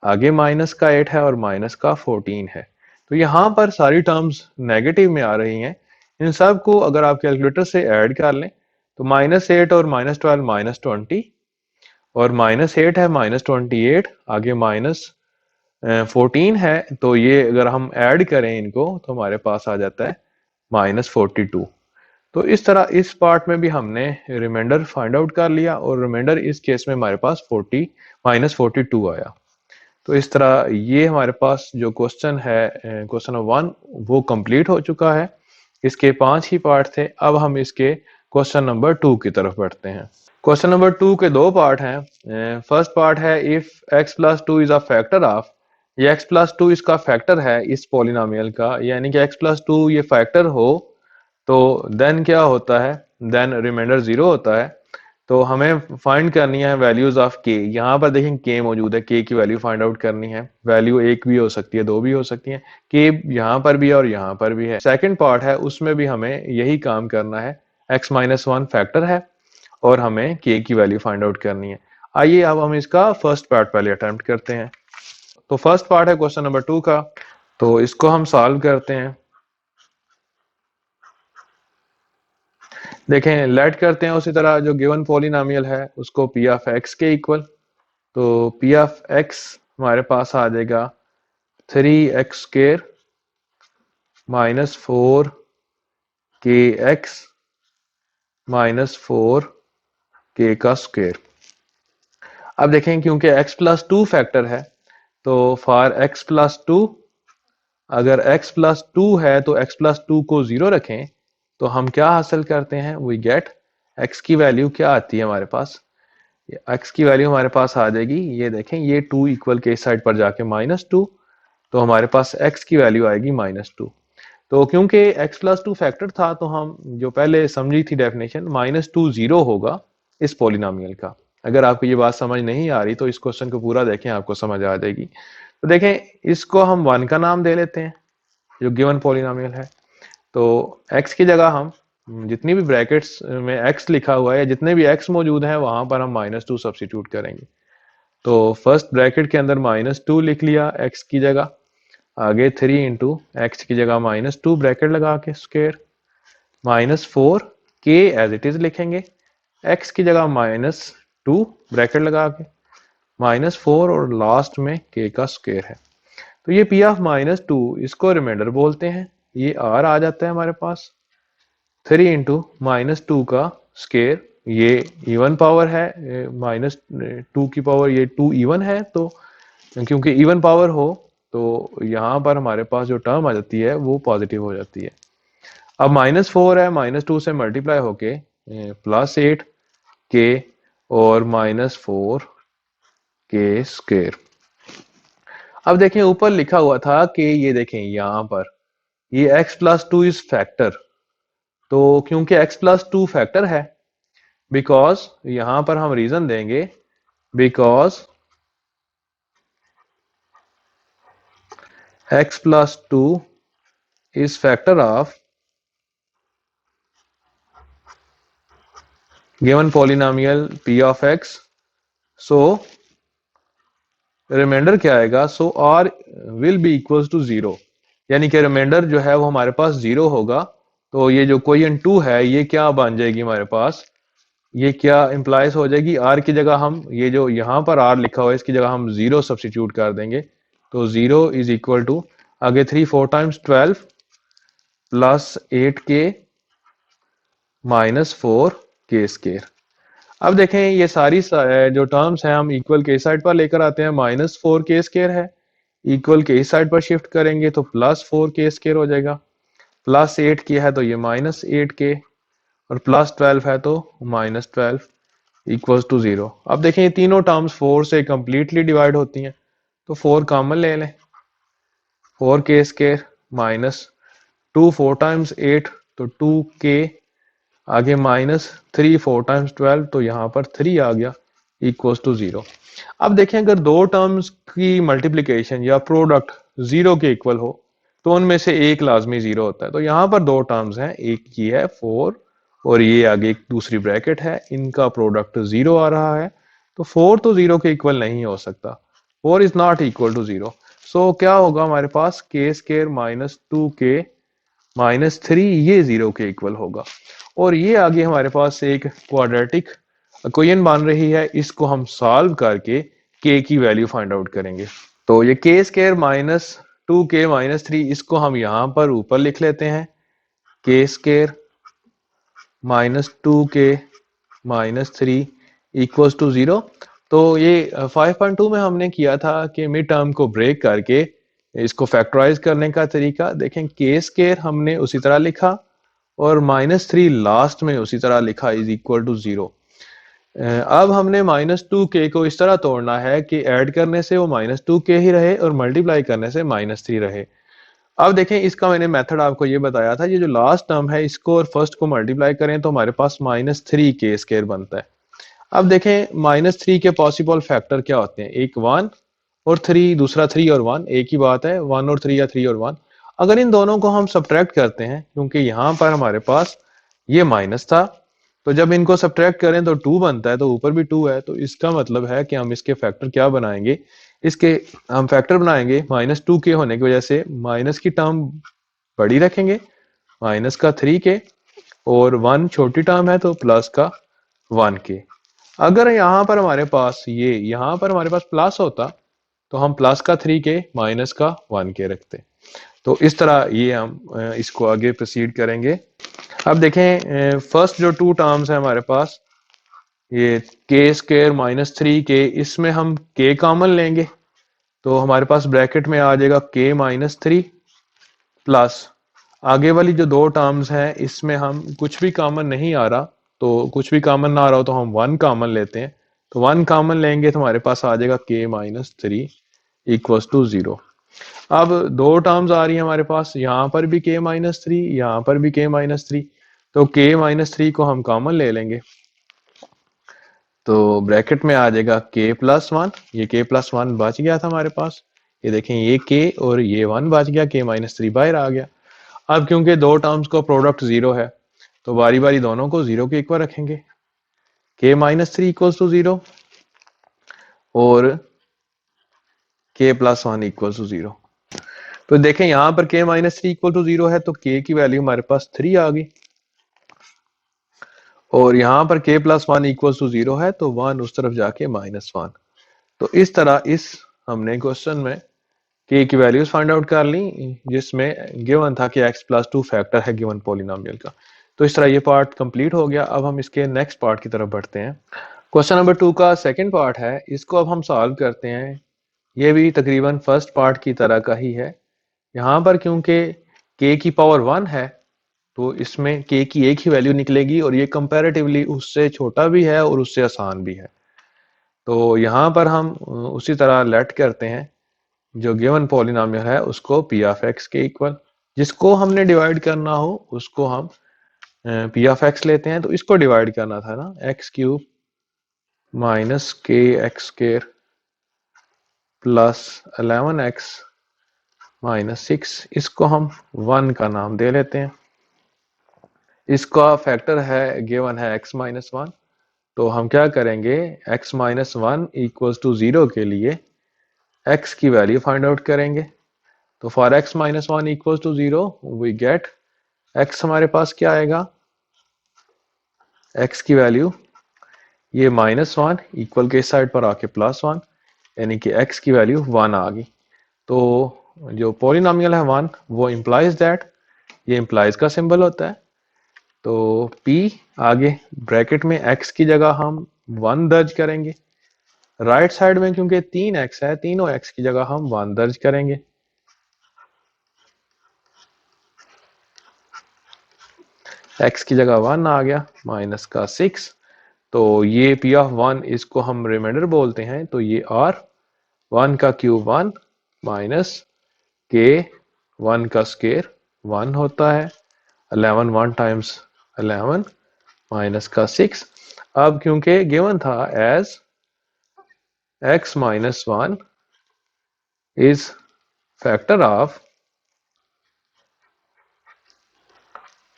आगे -8 है और -14 है, तो यहाँ पर सारी टर्म्स नेगेटिव में आ रही हैं। इन सब को अगर आप कैलकुलेटर से ऐड कर लें तो -8 और -12 -20, और -8 है -28, आगे -14 है, तो ये अगर हम ऐड करें इनको तो हमारे पास आ जाता है -42। तो इस तरह इस पार्ट में भी हमने रिमाइंडर फाइंड आउट कर लिया, और रिमाइंडर इस केस में हमारे पास -42 आया। तो इस तरह ये हमारे पास जो क्वेश्चन है, क्वेश्चन नंबर 1, वो कंप्लीट हो चुका है। इसके 5 ही पार्ट थे। अब हम इसके क्वेश्चन नंबर 2 की तरफ बढ़ते हैं। क्वेश्चन नंबर 2 के 2 पार्ट हैं। फर्स्ट पार्ट है if x + 2 is a factor of, ये x + 2 इसका फैक्टर है इस पॉलिनोमियल का, यानी कि x + 2 ये फैक्टर हो तो देन क्या होता है, देन रिमाइंडर 0 होता है। तो हमें फाइंड करनी है वैल्यूज ऑफ के। यहाँ पर देखें के मौजूद है, के की वैल्यू फाइंड आउट करनी है। वैल्यू एक भी हो सकती है, दो भी हो सकती है, के यहाँ पर भी है और यहाँ पर भी है। सेकंड पार्ट है, उसमें भी हमें यही काम करना है। x-1 फैक्टर है और हमें के की वैल्यू फाइंड आउट करनी है। आइए अब हम इसका फर्स्ट पार्ट पहले अटेम्प्ट करते हैं। तो फर्स्ट पार्ट है क्वेश्चन नंबर 2 का, तो इसको हम सॉल्व करते हैं। देखें, लेट करते हैं उसी तरह जो गिवन पॉलिनोमियल है उसको पी ऑफ एक्स के इक्वल। तो पी ऑफ एक्स हमारे पास आ जाएगा 3x² minus 4kx minus 4k का स्क्वेयर। अब देखें, क्योंकि x+2 फैक्टर है, तो फॉर x+2 अगर x+2 है तो x+2 को 0 रखें तो हम क्या हासिल करते हैं, वी गेट x की वैल्यू क्या आती है हमारे पास, x की वैल्यू हमारे पास आ जाएगी, ये देखें, ये 2 इक्वल के साइड पर जाके -2, तो हमारे पास x की वैल्यू आएगी -2। तो क्योंकि x+2 फैक्टर था तो हम जो पहले समझी थी डेफिनेशन, -2 0 होगा इस पॉलिनोमियल का। अगर आपको ये बात समझ नहीं आ रही तो इस क्वेश्चन को पूरा देखें, आपको समझ आ जाएगी। तो देखें, इसको हम 1 का नाम दे लेते हैं जो गिवन पॉलिनोमियल है। तो x की जगह हम जितनी भी ब्रैकेट्स में x लिखा हुआ है या जितने भी x मौजूद हैं वहां पर हम -2 सब्स्टिट्यूट करेंगे। तो फर्स्ट ब्रैकेट के अंदर -2 लिख लिया x की जगह, आगे 3 इंटू एक्स की जगह -2 ब्रैकेट लगा के square, -4 k as it is लिखेंगे, x की जगह -2 ब्रैकेट लगा के, -4 और लास्ट में k का स्क्वायर है। तो ये p ऑफ -2 इसको रिमाइंडर बोलते हैं। ये r आ जाता है हमारे पास 3 इंटू -2 का स्क्वायर, ये इवन पावर है, -2 की पावर ये 2 इवन है, तो क्योंकि इवन पावर हो तो यहाँ पर हमारे पास जो टर्म आ जाती है वो पॉजिटिव हो जाती है। अब -4 है, -2 से मल्टीप्लाई होके +8 के और -4 के स्क्वायर। अब देखें, ऊपर लिखा हुआ था कि ये देखें यहाँ पर ये x+2 इज फैक्टर, तो क्योंकि x+2 फैक्टर है, बिकॉज यहां पर हम रीजन देंगे, because x+2 is factor of given polynomial p of x। So remainder क्या आएगा, so r will be equals to 0, यानी कि रिमाइंडर जो है वो हमारे पास 0 होगा। तो ये जो क्वोशिएंट 2 है ये क्या बन जाएगी हमारे पास, ये क्या इंप्लाइज हो जाएगी, r की जगह हम ये जो यहाँ पर r लिखा हुआ है इसकी जगह हम 0 सब्स्टिट्यूट कर देंगे। तो 0 इज इक्वल टू आगे 3 4 times 12 plus 8k minus 4k square. अब देखें, ये सारी जो टर्म्स हैं हम इक्वल के साइड पर लेकर आते हैं, -4k स्क्वायर है, इक्वल के इस साइड पर शिफ्ट करेंगे तो +4k स्क्वायर हो जाएगा, +8k है तो ये -8k और +12 है तो -12 इक्वल्स टू 0। अब देखें, ये तीनों टर्म्स 4 से कंप्लीटली डिवाइड होती हैं, तो 4 कॉमन ले लें, 4k स्क्वायर -2 4 टाइम्स 8 तो 2k, आगे -3 4 टाइम्स 12 तो यहाँ पर 3 आ गया इक्वल्स टू 0। अब देखें, अगर दो टर्म्स की मल्टीप्लिकेशन या प्रोडक्ट 0 के इक्वल हो तो उनमें से एक लाजमी 0 होता है। तो यहाँ पर दो टर्म्स हैं, एक ये है 4 और ये आगे एक दूसरी ब्रैकेट है, इनका प्रोडक्ट 0 आ रहा है, तो 4 तो 0 के इक्वल नहीं हो सकता, 4 इज नॉट इक्वल टू 0। सो क्या होगा हमारे पास, k स्क्वायर -2k -3 ये 0 के इक्वल होगा। और ये आगे हमारे पास एक क्वाड्रेटिक इक्वेशन बन रही है, इसको हम सॉल्व करके k की वैल्यू फाइंड आउट करेंगे। तो ये k स्क्वायर -2k -3 इसको हम यहाँ पर ऊपर लिख लेते हैं, k square -2k -3 equals to 0। तो ये 5.2 में हमने किया था कि मिड टर्म को ब्रेक करके इसको फैक्टराइज करने का तरीका। देखें, k स्क्वायर हमने उसी तरह लिखा और -3 लास्ट में उसी तरह लिखा इज इक्वल टू 0। अब हमने -2k को इस तरह तोड़ना है कि ऐड करने से वो -2k ही रहे और मल्टीप्लाई करने से -3 रहे। अब देखें, इसका मैंने मेथड आपको ये बताया था, ये जो लास्ट टर्म है इसको और फर्स्ट को मल्टीप्लाई करें तो हमारे पास -3k स्क्वायर बनता है। अब देखें -3 के पॉसिबल फैक्टर क्या होते हैं, एक 1 और 3, दूसरा 3 और 1, एक ही बात है 1 और 3 या 3 और 1। अगर इन दोनों को हम सब्ट्रैक्ट करते हैं, क्योंकि यहाँ पर हमारे पास ये माइनस था, तो जब इनको सब्ट्रैक्ट करें तो 2 बनता है, तो ऊपर भी 2 है, तो इसका मतलब है कि हम इसके फैक्टर क्या बनाएंगे, इसके हम फैक्टर बनाएंगे -2 के होने की वजह से माइनस की टर्म बड़ी रखेंगे, माइनस का 3 के, और 1 छोटी टर्म है तो प्लस का 1 के। अगर यहाँ पर हमारे पास यहाँ पर हमारे पास प्लस होता तो हम प्लस का 3 के माइनस का 1 के रखते। तो इस तरह ये हम इसको आगे प्रोसीड करेंगे। अब देखें फर्स्ट जो 2 टर्म्स है हमारे पास, ये के स्क्वायर -3 के, इसमें हम के कॉमन लेंगे तो हमारे पास ब्रैकेट में आ जाएगा के -3 प्लस आगे वाली जो 2 टर्म्स हैं इसमें हम कुछ भी कॉमन नहीं आ रहा, तो कुछ भी कॉमन ना आ रहा हो तो हम 1 कॉमन लेते हैं, तो 1 कॉमन लेंगे तो हमारे पास आ जाएगा के -3 इक्वल्स टू 0। अब 2 टर्म्स आ रही है हमारे पास, यहाँ पर भी के -3, यहाँ पर भी के -3, तो के -3 को हम कॉमन ले लेंगे तो ब्रैकेट में आ जाएगा k+1, ये k+1 बच गया था हमारे पास, ये देखें ये k और ये 1 बच गया, k -3 बाहर आ गया। अब क्योंकि 2 टर्म्स का प्रोडक्ट 0 है तो बारी बारी दोनों को 0 के इक्वल रखेंगे, k -3 इक्वल्स टू 0 और k+1 इक्वल्स टू 0। तो देखें यहाँ पर k -3 इक्वल टू 0 है तो k की वैल्यू हमारे पास 3 आ गई, और यहाँ पर k+1 इक्वल्स टू 0 है तो 1 उस तरफ जाके -1। तो इस तरह इस हमने क्वेश्चन में k की वैल्यूज फाइंड आउट कर ली, जिसमें गिवन था कि x+2 फैक्टर है गिवन पॉलिनोमियल का। तो इस तरह ये पार्ट कंप्लीट हो गया। अब हम इसके नेक्स्ट पार्ट की तरफ बढ़ते हैं। क्वेश्चन नंबर 2 का सेकंड पार्ट है, इसको अब हम सॉल्व करते हैं। ये भी तकरीबन फर्स्ट पार्ट की तरह का ही है। यहाँ पर क्योंकि k की पावर 1 है तो इसमें k की एक ही वैल्यू निकलेगी, और ये कंपैरेटिवली उससे छोटा भी है और उससे आसान भी है। तो यहाँ पर हम उसी तरह लेट करते हैं, जो गिवन पॉलिनोमियल है उसको p ऑफ x के इक्वल, जिसको हमने डिवाइड करना हो उसको हम p ऑफ x लेते हैं। तो इसको डिवाइड करना था ना, x³ माइनस के x square plus 11x minus 6, इसको हम 1 का नाम दे लेते हैं। इसका फैक्टर है गिवन है x माइनस 1, तो हम क्या करेंगे, x माइनस 1 इक्वल्स टू 0 के लिए x की वैल्यू फाइंड आउट करेंगे। तो for x minus 1 equals to 0 we get x हमारे पास क्या आएगा, x की वैल्यू ये -1 इक्वल के इस साइड पर आके +1, यानी कि x की वैल्यू 1 आ गई। तो जो पॉलिनोमियल है 1 वो इम्प्लाइज दैट, ये इम्प्लाइज का सिंबल होता है। तो p आगे ब्रैकेट में x की जगह हम 1 दर्ज करेंगे, राइट साइड में क्योंकि 3x है, तीनों x की जगह हम 1 दर्ज करेंगे। x की जगह 1 आ गया, माइनस का 6, तो ये p ऑफ 1 इसको हम रिमाइंडर बोलते हैं, तो ये r 1 का क्यूब 1 माइनस k 1 का स्क्वायर 1 होता है, 11 1 टाइम्स 11 माइनस का 6। अब क्योंकि गिवन था as x minus 1 is factor of,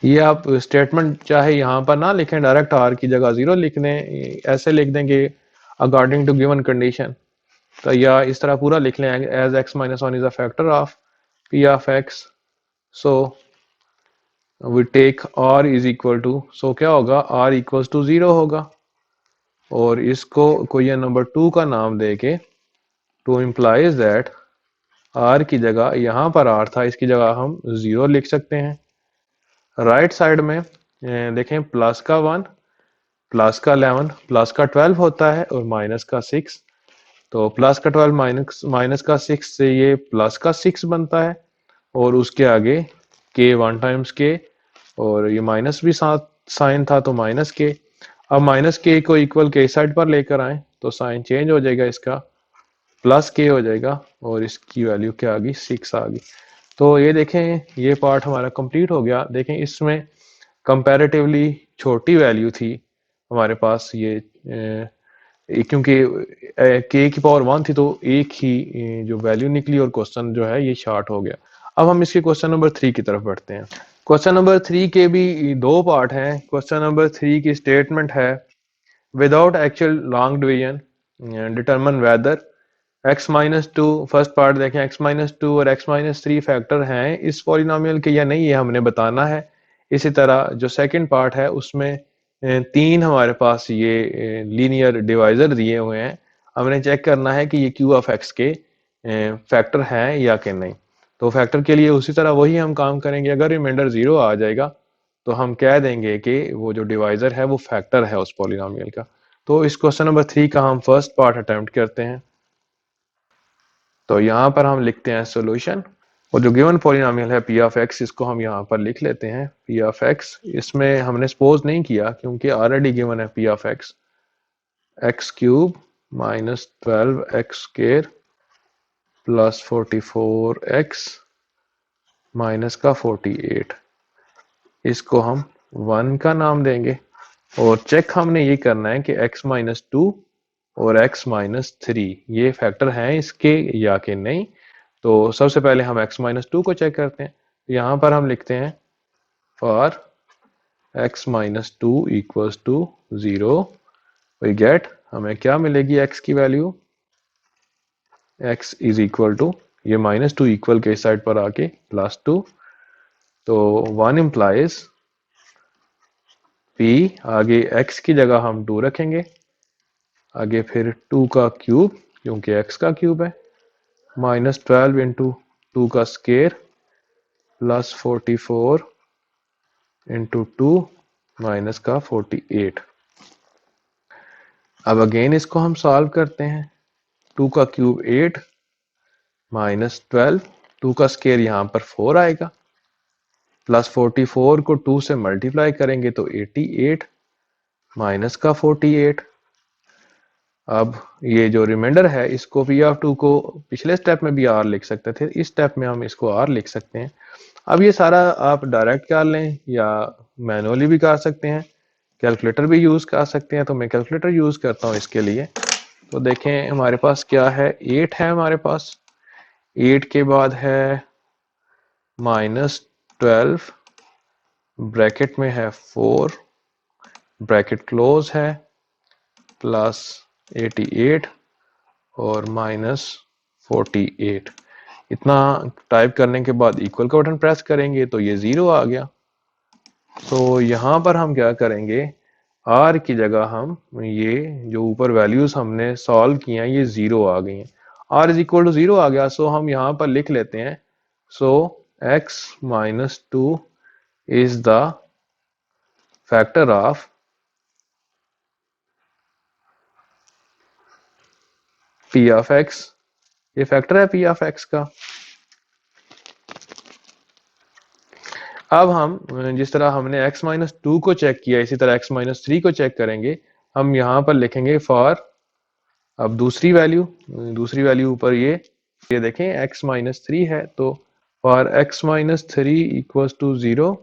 ये आप स्टेटमेंट चाहे यहाँ पर ना लिखें, डायरेक्ट r की जगह 0 लिख दें, ऐसे लिख देंगे अकॉर्डिंग टू गिवन कंडीशन, तो या इस तरह पूरा लिख लें as x minus 1 is a factor of p of x। So we take r is equal to, so क्या होगा, r इक्वल्स टू 0 होगा, और इसको क्वेश्चन नंबर 2 का नाम देके टू इम्प्लाइज दैट r की जगह यहाँ पर r था, इसकी जगह हम 0 लिख सकते हैं। राइट साइड में देखें प्लस का 1 प्लस का 11 प्लस का 12 होता है और माइनस का 6, तो प्लस का 12 माइनस का 6 से ये प्लस का 6 बनता है, और उसके आगे k 1 टाइम्स k, और ये माइनस भी साथ साइन था तो माइनस k। अब माइनस k को इक्वल के साइड पर लेकर आए तो साइन चेंज हो जाएगा, इसका प्लस k हो जाएगा, और इसकी वैल्यू क्या आ गई, 6 आ गई। तो ये देखें ये पार्ट हमारा कंप्लीट हो गया। देखें इसमें कंपैरेटिवली छोटी वैल्यू थी हमारे पास ये क्योंकि k की पावर 1 थी तो एक ही जो वैल्यू निकली और क्वेश्चन जो है ये शॉर्ट हो गया। अब हम इसके क्वेश्चन नंबर 3 की तरफ बढ़ते हैं। क्वेश्चन नंबर 3 के भी दो पार्ट हैं। क्वेश्चन नंबर 3 की स्टेटमेंट है without actual long division determine whether x minus two, first part देखें, x माइनस टू और x माइनस थ्री फैक्टर हैं इस पॉलिनोमियल के या नहीं, ये हमने बताना है। इसी तरह जो सेकंड पार्ट है उसमें तीन हमारे पास ये लीनियर डिवाइजर दिए हुए हैं, हमने चेक करना है कि ये q ऑफ x के फैक्टर हैं या कि नहीं। तो फैक्टर के लिए उसी तरह वही हम काम करेंगे। अगर रिमाइंडर 0 आ जाएगा तो हम कह देंगे कि वो जो डिवाइजर है वो फैक्टर है उस पॉलिनोमियल का। तो इस क्वेश्चन नंबर 3 का हम फर्स्ट पार्ट अटेम्प्ट करते हैं। तो यहाँ पर हम लिखते हैं सॉल्यूशन, और जो गिवन पॉलिनोमियल है p ऑफ x इसको हम यहाँ पर लिख लेते हैं p ऑफ x। इसमें हमने सपोज नहीं किया क्योंकि ऑलरेडी गिवन है p of x, x cube minus 12x square plus 44x minus का 48, इसको हम 1 का नाम देंगे। और चेक हमने ये करना है कि x माइनस टू और x माइनस थ्री ये फैक्टर हैं इसके या कि नहीं। तो सबसे पहले हम x माइनस टू को चेक करते हैं। यहाँ पर हम लिखते हैं for x minus two equals to 0 we get, हमें क्या मिलेगी x की value, x is equal to, ये माइनस टू इक्वल के इस साइड पर आके प्लस टू, तो 1 इम्प्लाइज p, आगे x की जगह हम 2 रखेंगे, आगे फिर 2 का क्यूब क्योंकि x का क्यूब है, माइनस 12 इंटू 2 का स्केयर प्लस 44 इंटू 2 माइनस का 48। अब अगेन इसको हम सॉल्व करते हैं। 2 का क्यूब 8 माइनस 12, 2 का स्केयर यहाँ पर 4 आएगा, प्लस 44 को 2 से मल्टीप्लाई करेंगे तो 88 माइनस का 48। अब ये जो रिमाइंडर है इसको p ऑफ 2 को पिछले स्टेप में भी r लिख सकते थे, इस स्टेप में हम इसको r लिख सकते हैं। अब ये सारा आप डायरेक्ट कर लें या मैनुअली भी कर सकते हैं, कैलकुलेटर भी यूज कर सकते हैं। तो मैं कैलकुलेटर यूज करता हूँ इसके लिए। तो देखें हमारे पास क्या है, 8 है हमारे पास, 8 के बाद है माइनस 12, ब्रैकेट में है 4, ब्रैकेट क्लोज है, प्लस 88 और माइनस 48। इतना टाइप करने के बाद इक्वल का बटन प्रेस करेंगे तो ये 0 आ गया। तो यहाँ पर हम क्या करेंगे, r की जगह हम ये जो ऊपर वैल्यूज हमने सॉल्व किया ये 0 आ गई हैं, r इज इक्वल टू 0 आ गया। सो हम यहाँ पर लिख लेते हैं, so x minus two is the factor of p of x, ये फैक्टर है p ऑफ x का। अब हम जिस तरह हमने x माइनस टू को चेक किया इसी तरह x माइनस थ्री को चेक करेंगे। हम यहाँ पर लिखेंगे फॉर, अब दूसरी वैल्यू ऊपर ये देखें x माइनस थ्री है, तो for x minus three equals to 0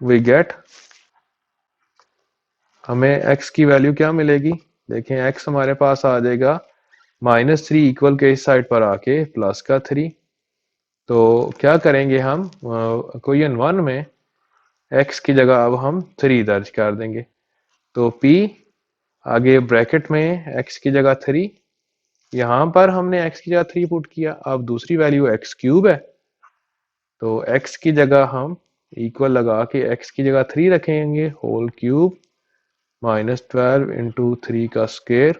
we get, हमें x की वैल्यू क्या मिलेगी, देखें x हमारे पास आ जाएगा माइनस थ्री इक्वल के इस साइड पर आके प्लस का 3। तो क्या करेंगे हम, क्वेश्चन 1 में x की जगह अब हम 3 दर्ज कर देंगे। तो p आगे ब्रैकेट में x की जगह 3, यहाँ पर हमने x की जगह 3 पुट किया। अब दूसरी वैल्यू x क्यूब है, तो x की जगह हम इक्वल लगा के x की जगह 3 रखेंगे, होल क्यूब माइनस 12 इंटू 3 का स्क्वायर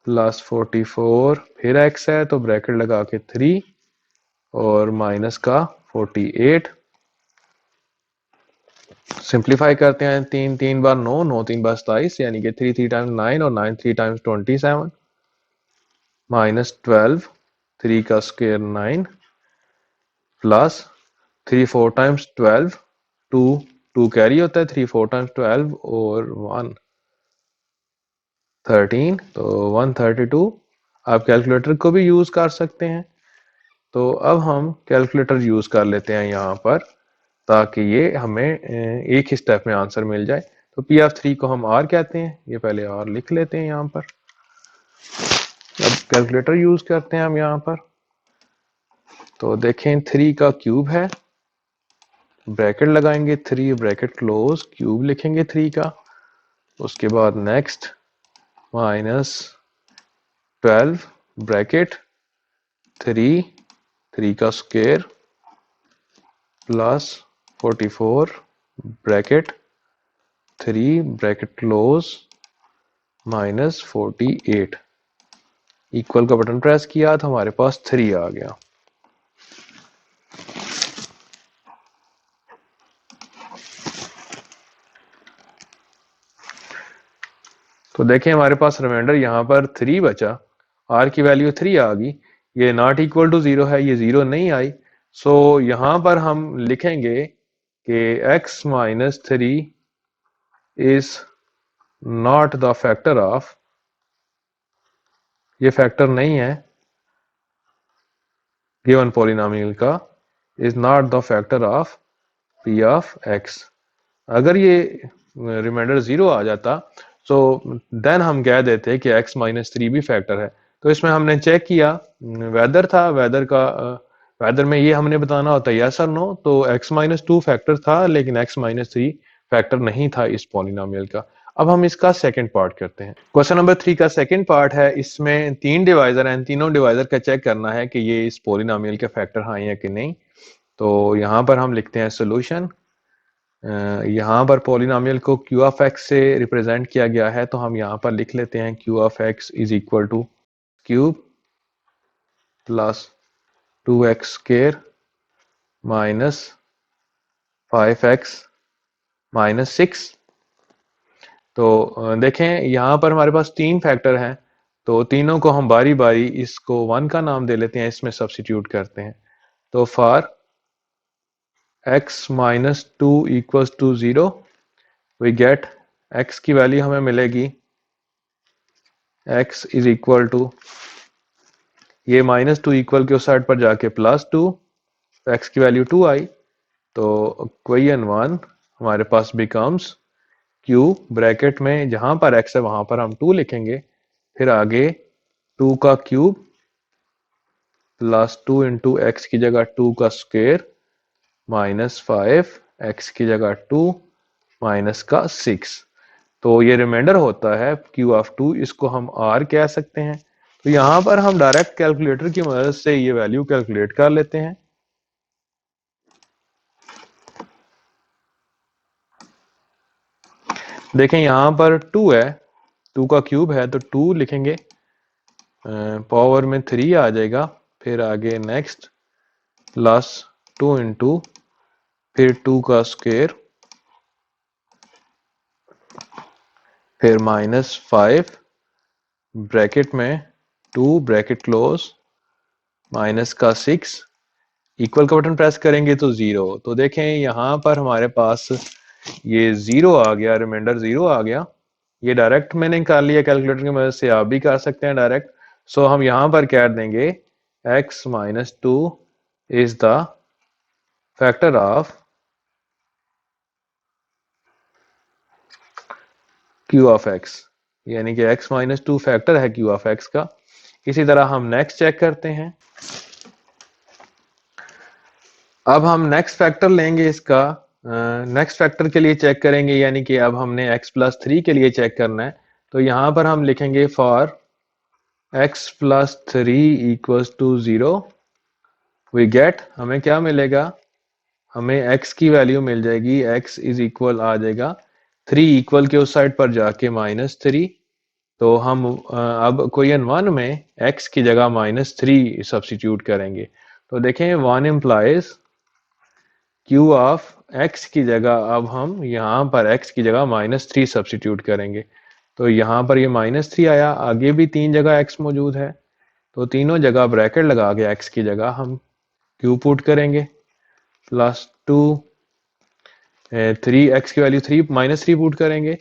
प्लस 44, फिर x है तो ब्रैकेट लगा के 3 और माइनस का 48। सिंप्लीफाई करते हैं, 3 3 बार 9, 9 3 बार 27, यानी कि 3 3 टाइम्स 9 और 9 3 टाइम्स 27 माइनस 12, 3 का स्क्वायर 9 प्लस 3 4 टाइम्स 12, 2 2 कैरी होता है, 3 4 टाइम्स 12 और 1 13, तो 132। आप कैलकुलेटर को भी यूज कर सकते हैं। तो अब हम कैलकुलेटर यूज कर लेते हैं यहाँ पर। ताकि ये हमें एक ही स्टेप में आंसर मिल जाए। तो पी ऑफ 3 को हम आर कहते हैं, ये पहले आर लिख लेते हैं यहाँ पर। अब कैलकुलेटर यूज करते हैं हम यहाँ पर। तो देखें 3 का क्यूब है, ब्रैकेट लगाएंगे, 3 ब्रैकेट क्लोज, क्यूब लिखेंगे 3 का, उसके बाद नेक्स्ट माइनस 12 ब्रैकेट 3 का square plus 44 bracket 3 bracket close minus 48, equal का बटन प्रेस किया तो हमारे पास 3 आ गया। तो देखें हमारे पास रिमाइंडर यहाँ पर 3 बचा, आर की वैल्यू 3 आ गई, ये नॉट इक्वल टू 0 है, ये 0 नहीं आई। सो यहाँ पर हम लिखेंगे कि x minus 3 is not the factor of, ये फैक्टर नहीं है गिवन पॉलिनोमियल का, is not the factor of p of x। अगर ये रिमाइंडर 0 आ जाता तो देन हम कह देते कि x माइनस 3 भी फैक्टर है। तो इसमें हमने चेक किया, वेदर था, वेदर में ये हमने बताना होता है यस और नो, तो x माइनस 2 फैक्टर था लेकिन x माइनस 3 फैक्टर नहीं था इस पॉलिनोमियल का। अब हम इसका सेकंड पार्ट करते हैं। क्वेश्चन नंबर 3 का सेकंड पार्ट है, इसमें 3 डिवाइजर हैं, तीनों डिवाइजर का चेक करना है कि ये इस पॉलिनोमियल के फैक्टर हाँ या कि नहीं। तो यहाँ पर हम लिखते हैं सोल्यूशन। यहाँ पर पॉलिनोमियल को क्यू ऑफ एक्स से रिप्रेजेंट किया गया है, तो हम यहाँ पर लिख लेते हैं Q of x is equal two cube plus 2x square minus 5x minus 6। तो देखें यहाँ पर हमारे पास 3 फैक्टर हैं, तो तीनों को हम बारी बारी इसको 1 का नाम दे लेते हैं, इसमें सब्स्टिट्यूट करते हैं। तो for x minus 2 equals to 0 we get x की वैल्यू हमें मिलेगी x इज इक्वल टू, ये माइनस 2 इक्वल के उस साइड पर जाके प्लस 2, तो x की वैल्यू 2 आई। तो इक्वेशन 1 हमारे पास बिकम्स q, ब्रैकेट में जहां पर x है वहां पर हम 2 लिखेंगे, फिर आगे 2 का क्यूब प्लस 2 इंटू एक्स की जगह 2 का स्क्वायर माइनस 5 x की जगह 2 माइनस का 6। तो ये रिमाइंडर होता है q ऑफ 2, इसको हम r कह सकते हैं। तो यहां पर हम डायरेक्ट कैलकुलेटर की मदद से ये वैल्यू कैलकुलेट कर लेते हैं। देखें यहां पर 2 है, 2 का क्यूब है तो 2 लिखेंगे, पावर में 3 आ जाएगा, फिर आगे नेक्स्ट प्लस 2 इंटू फिर 2 का स्क्वायर फिर माइनस 5 ब्रैकेट में 2 ब्रैकेट क्लोज माइनस का 6, इक्वल का बटन प्रेस करेंगे तो 0। तो देखें यहां पर हमारे पास ये 0 आ गया, रिमाइंडर 0 आ गया। ये डायरेक्ट मैंने कर लिया कैलकुलेटर की मदद से, आप भी कर सकते हैं डायरेक्ट। सो हम यहां पर कह देंगे x minus 2 is the factor of q of x, यानी कि x माइनस 2 फैक्टर है q ऑफ x का। इसी तरह हम नेक्स्ट चेक करते हैं। अब हम नेक्स्ट फैक्टर लेंगे इसका, नेक्स्ट फैक्टर के लिए चेक करेंगे, यानी कि अब हमने x प्लस 3 के लिए चेक करना है। तो यहां पर हम लिखेंगे for x plus 3 equals to 0 we get, हमें क्या मिलेगा, हमें x की वैल्यू मिल जाएगी, x इज इक्वल आ जाएगा 3 इक्वल के उस साइड पर जाके माइनस 3। तो हम अब इक्वेशन 1 में x की जगह माइनस 3 सब्स्टिट्यूट करेंगे। तो देखें 1 इम्प्लाइज q ऑफ x की जगह अब हम यहाँ पर x की जगह माइनस 3 सब्स्टिट्यूट करेंगे। तो यहाँ पर ये माइनस 3 आया, आगे भी 3 जगह x मौजूद है, तो तीनों जगह ब्रैकेट लगा के x की जगह हम q पुट करेंगे प्लस 2 3 x की वैल्यू 3 माइनस 3 पुट करेंगे।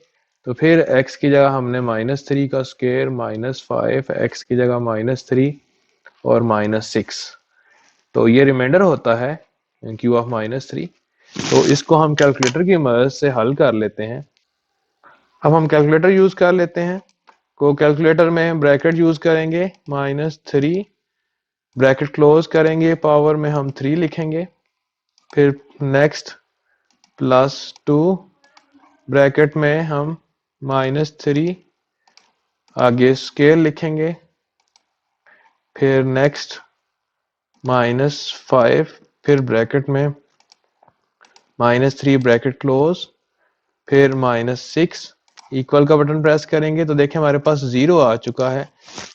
तो फिर x की जगह हमने माइनस 3 का स्क्वायर माइनस 5 x की जगह माइनस 3 और माइनस 6। तो ये रिमाइंडर होता है q ऑफ माइनस 3। तो इसको हम कैलकुलेटर की मदद से हल कर लेते हैं। अब हम कैलकुलेटर यूज कर लेते हैं। को कैलकुलेटर में ब्रैकेट यूज करेंगे, -3 ब्रैकेट क्लोज करेंगे, पावर में हम 3 लिखेंगे, फिर नेक्स्ट +2 ब्रैकेट में हम -3 आगे स्केल लिखेंगे, फिर नेक्स्ट -5 फिर ब्रैकेट में -3 ब्रैकेट क्लोज, फिर -6 इक्वल का बटन प्रेस करेंगे तो देखिए हमारे पास 0 आ चुका है।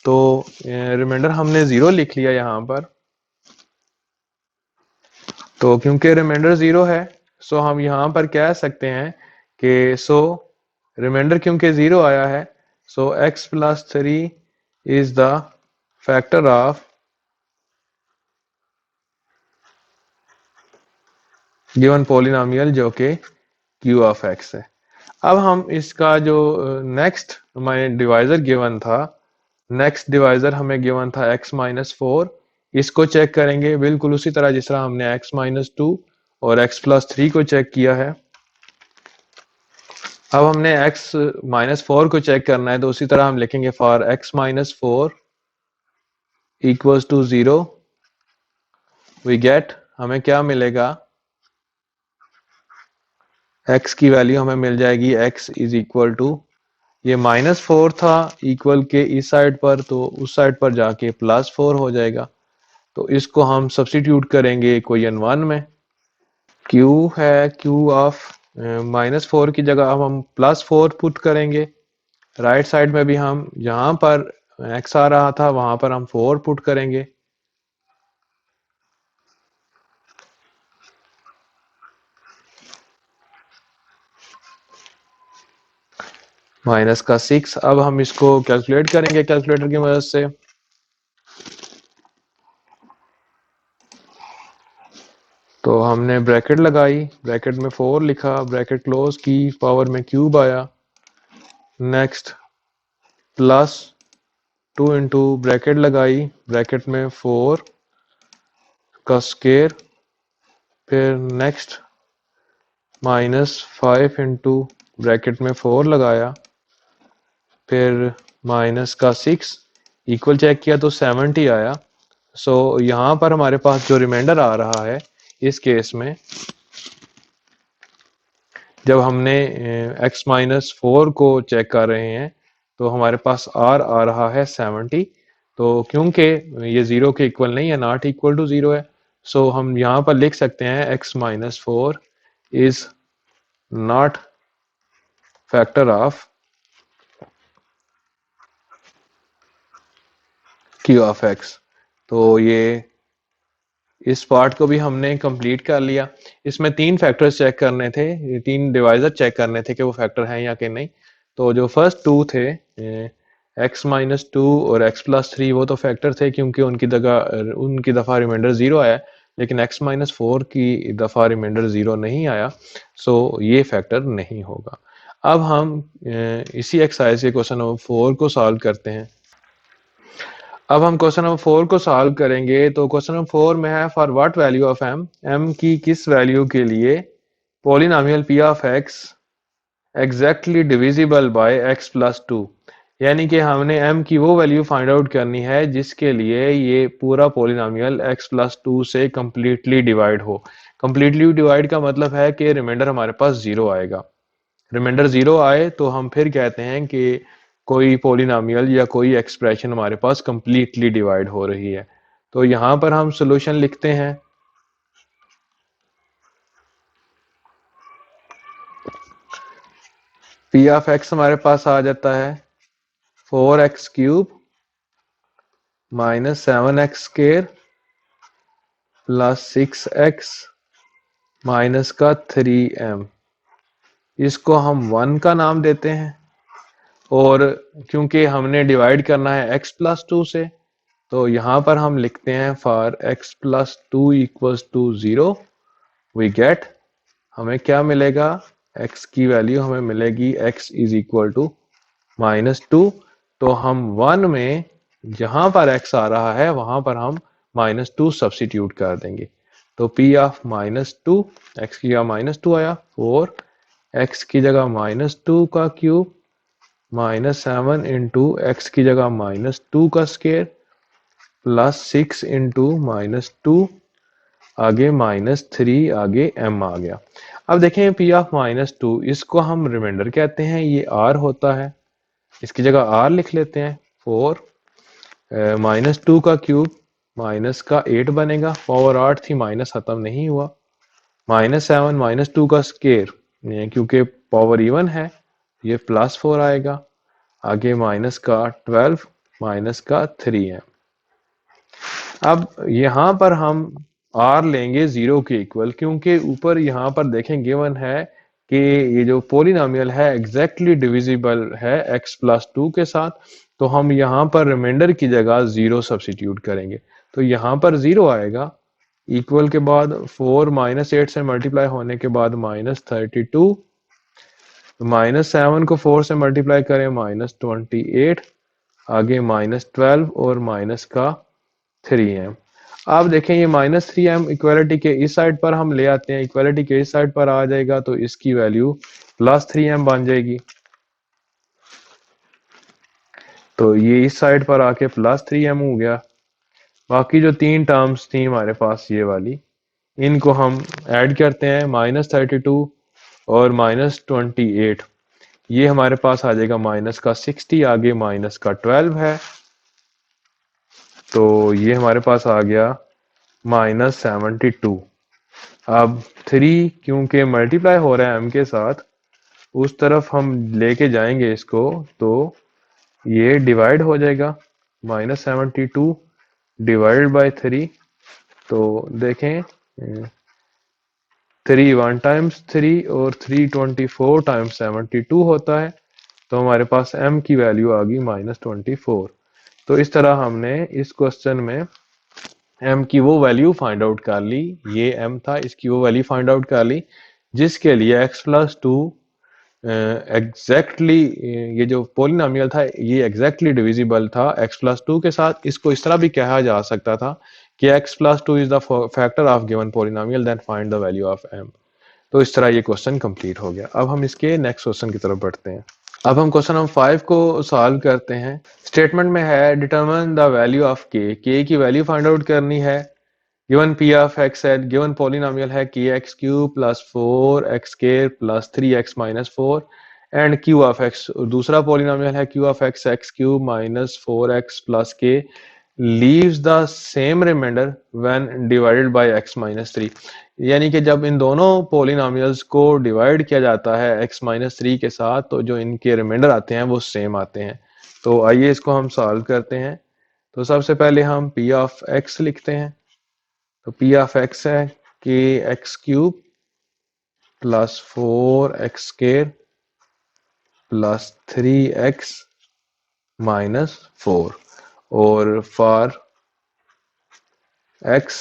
तो रिमाइंडर हमने 0 लिख लिया यहाँ पर। तो क्योंकि रिमाइंडर 0 है सो हम यहाँ पर कह सकते हैं कि रिमाइंडर क्योंकि 0 आया है सो x+3 is the factor of given polynomial जो कि q ऑफ x है। अब हम इसका जो नेक्स्ट हमारे डिवाइजर गिवन था, नेक्स्ट डिवाइजर हमें गिवन था x-4, इसको चेक करेंगे बिल्कुल उसी तरह जिस तरह हमने x-2 और x+3 को चेक किया है। अब हमने x-4 को चेक करना है तो उसी तरह हम लिखेंगे for x-4 equals to 0 we get, हमें क्या मिलेगा, x की वैल्यू हमें मिल जाएगी x इज इक्वल टू, ये -4 था इक्वल के इस साइड पर तो उस साइड पर जाके +4 हो जाएगा। तो इसको हम सब्स्टिट्यूट करेंगे इक्वेशन 1 में। q है, q ऑफ -4 की जगह अब हम +4 पुट करेंगे। राइट साइड में भी हम जहां पर x आ रहा था वहां पर हम 4 पुट करेंगे। माइनस का 6, अब हम इसको कैलकुलेट करेंगे कैलकुलेटर की मदद से। तो हमने ब्रैकेट लगाई, ब्रैकेट में 4 लिखा, ब्रैकेट क्लोज की, पावर में क्यूब आया, नेक्स्ट +2 इंटू ब्रैकेट लगाई, ब्रैकेट में 4 का स्केयर, फिर नेक्स्ट -5 इंटू ब्रैकेट में 4 लगाया, फिर माइनस का 6 इक्वल चेक किया तो 70 आया। सो यहाँ पर हमारे पास जो रिमाइंडर आ रहा है इस केस में, जब हमने x-4 को चेक कर रहे हैं तो हमारे पास r आ रहा है 70। तो क्योंकि ये 0 के इक्वल नहीं है, नॉट इक्वल टू 0 है, सो हम यहाँ पर लिख सकते हैं x-4 is not factor of q of x। तो ये इस पार्ट को भी हमने कंप्लीट कर लिया। इसमें 3 फैक्टर्स चेक करने थे, 3 डिवाइजर चेक करने थे कि वो फैक्टर हैं या कि नहीं। तो जो फर्स्ट 2 थे x-2 और x+3 वो तो फैक्टर थे क्योंकि उनकी दफ़ा रिमाइंडर 0 आया, लेकिन x-4 की दफ़ा रिमाइंडर 0 नहीं आया, सो ये फैक्टर नहीं होगा। अब हम इसी एक्सरसाइज के क्वेश्चन नंबर 4 को सॉल्व करते हैं। अब हम क्वेश्चन नंबर 4 को सॉल्व करेंगे। तो क्वेश्चन नंबर 4 में है for what value of m, m की किस वैल्यू के लिए polynomial p of x exactly divisible by x+2, यानी कि हमने m की वो वैल्यू फाइंड आउट करनी है जिसके लिए ये पूरा पॉलिनोमियल x+2 से कंप्लीटली डिवाइड हो। कंप्लीटली डिवाइड का मतलब है कि रिमाइंडर हमारे पास 0 आएगा। रिमाइंडर 0 आए तो हम फिर कहते हैं कि कोई पॉलिनोमियल या कोई एक्सप्रेशन हमारे पास कंप्लीटली डिवाइड हो रही है। तो यहां पर हम सॉल्यूशन लिखते हैं। p ऑफ x हमारे पास आ जाता है 4x³ -7x² +6x -3m। इसको हम 1 का नाम देते हैं और क्योंकि हमने डिवाइड करना है x+2 से तो यहां पर हम लिखते हैं for x+2 equals to 0 we get, हमें क्या मिलेगा, x की वैल्यू हमें मिलेगी x इज इक्वल टू -2। तो हम 1 में जहां पर x आ रहा है वहां पर हम -2 सब्स्टिट्यूट कर देंगे। तो पी ऑफ -2, एक्स की जगह -2 आया, 4 एक्स की जगह -2 का क्यूब -7 इंटू एक्स की जगह -2 का स्केयर प्लस 6 इंटू -2 आगे -3 आगे m आ गया। अब देखें पी ऑफ -2 इसको हम रिमाइंडर कहते हैं, ये r होता है, इसकी जगह r लिख लेते हैं। 4 -2 का क्यूब माइनस का 8 बनेगा, पावर 8 थी माइनस खत्म नहीं हुआ, -7 -2 का स्केयर क्योंकि पावर इवन है ये +4 आएगा, आगे माइनस का 12 माइनस का 3 है। अब यहां पर हम r लेंगे 0 के इक्वल, क्योंकि ऊपर यहां पर देखें गिवन है कि ये जो पोलिनोमियल है एग्जैक्टली डिविजिबल है x+2 के साथ, तो हम यहां पर रिमाइंडर की जगह 0 सब्सिट्यूट करेंगे, तो यहां पर 0 आएगा, इक्वल के बाद 4 -8 से मल्टीप्लाई होने के बाद -32, -7 को 4 से मल्टीप्लाई करें -28, आगे -12 और माइनस का 3m। आप देखें ये -3m इक्वालिटी के इस साइड पर हम ले आते हैं, इक्वालिटी के इस साइड पर आ जाएगा तो इसकी वैल्यू +3m बन जाएगी, तो ये इस साइड पर आके +3m हो गया। बाकी जो तीन टर्म्स थी हमारे पास ये वाली, इनको हम ऐड करते हैं, -32 और -28, ये हमारे पास आ जाएगा माइनस का 60, आगे माइनस का 12 है, तो ये हमारे पास आ गया -72। अब 3 क्योंकि मल्टीप्लाई हो रहा है m के साथ, उस तरफ हम लेके जाएंगे इसको तो ये डिवाइड हो जाएगा, -72 डिवाइडेड बाय 3, तो देखें 3 1 टाइम्स 3 और 3 24 टाइम्स 72 होता है, तो हमारे पास m की वैल्यू आ गई -24। तो इस तरह हमने इस क्वेश्चन में m की वो वैल्यू फाइंड आउट कर ली, ये m था, इसकी वो वैल्यू फाइंड आउट कर ली जिसके लिए x+2 एग्जैक्टली ये जो पोलिनोमियल था ये एग्जैक्टली डिविजिबल था x+2 के साथ। इसको इस तरह भी कहा जा सकता था कि x+2 is the factor of given polynomial, then find the value of m। तो इस तरह ये क्वेश्चन कंप्लीट हो गया। अब हम इसके नेक्स्ट क्वेश्चन की तरफ बढ़ते हैं। अब हम क्वेश्चन नंबर 5 को सॉल्व करते हैं। स्टेटमेंट में है determine the value of k की वैल्यू फाइंड आउट करनी है। गिवन p ऑफ x है, गिवन पोलिनोमियल है kx cube plus 4x square plus 3x minus 4 and q of x दूसरा पोलिनोमियल है q of x cube minus 4x plus k leaves the same remainder when divided by x minus 3। यानी कि जब इन दोनों polynomials को divide किया जाता है x माइनस 3 के साथ, तो जो इनके रिमाइंडर आते हैं वो सेम आते हैं। तो आइए इसको हम सॉल्व करते हैं। तो सबसे पहले हम p ऑफ x लिखते हैं, तो p ऑफ x है कि x cube plus 4x square plus 3x minus 4 और for x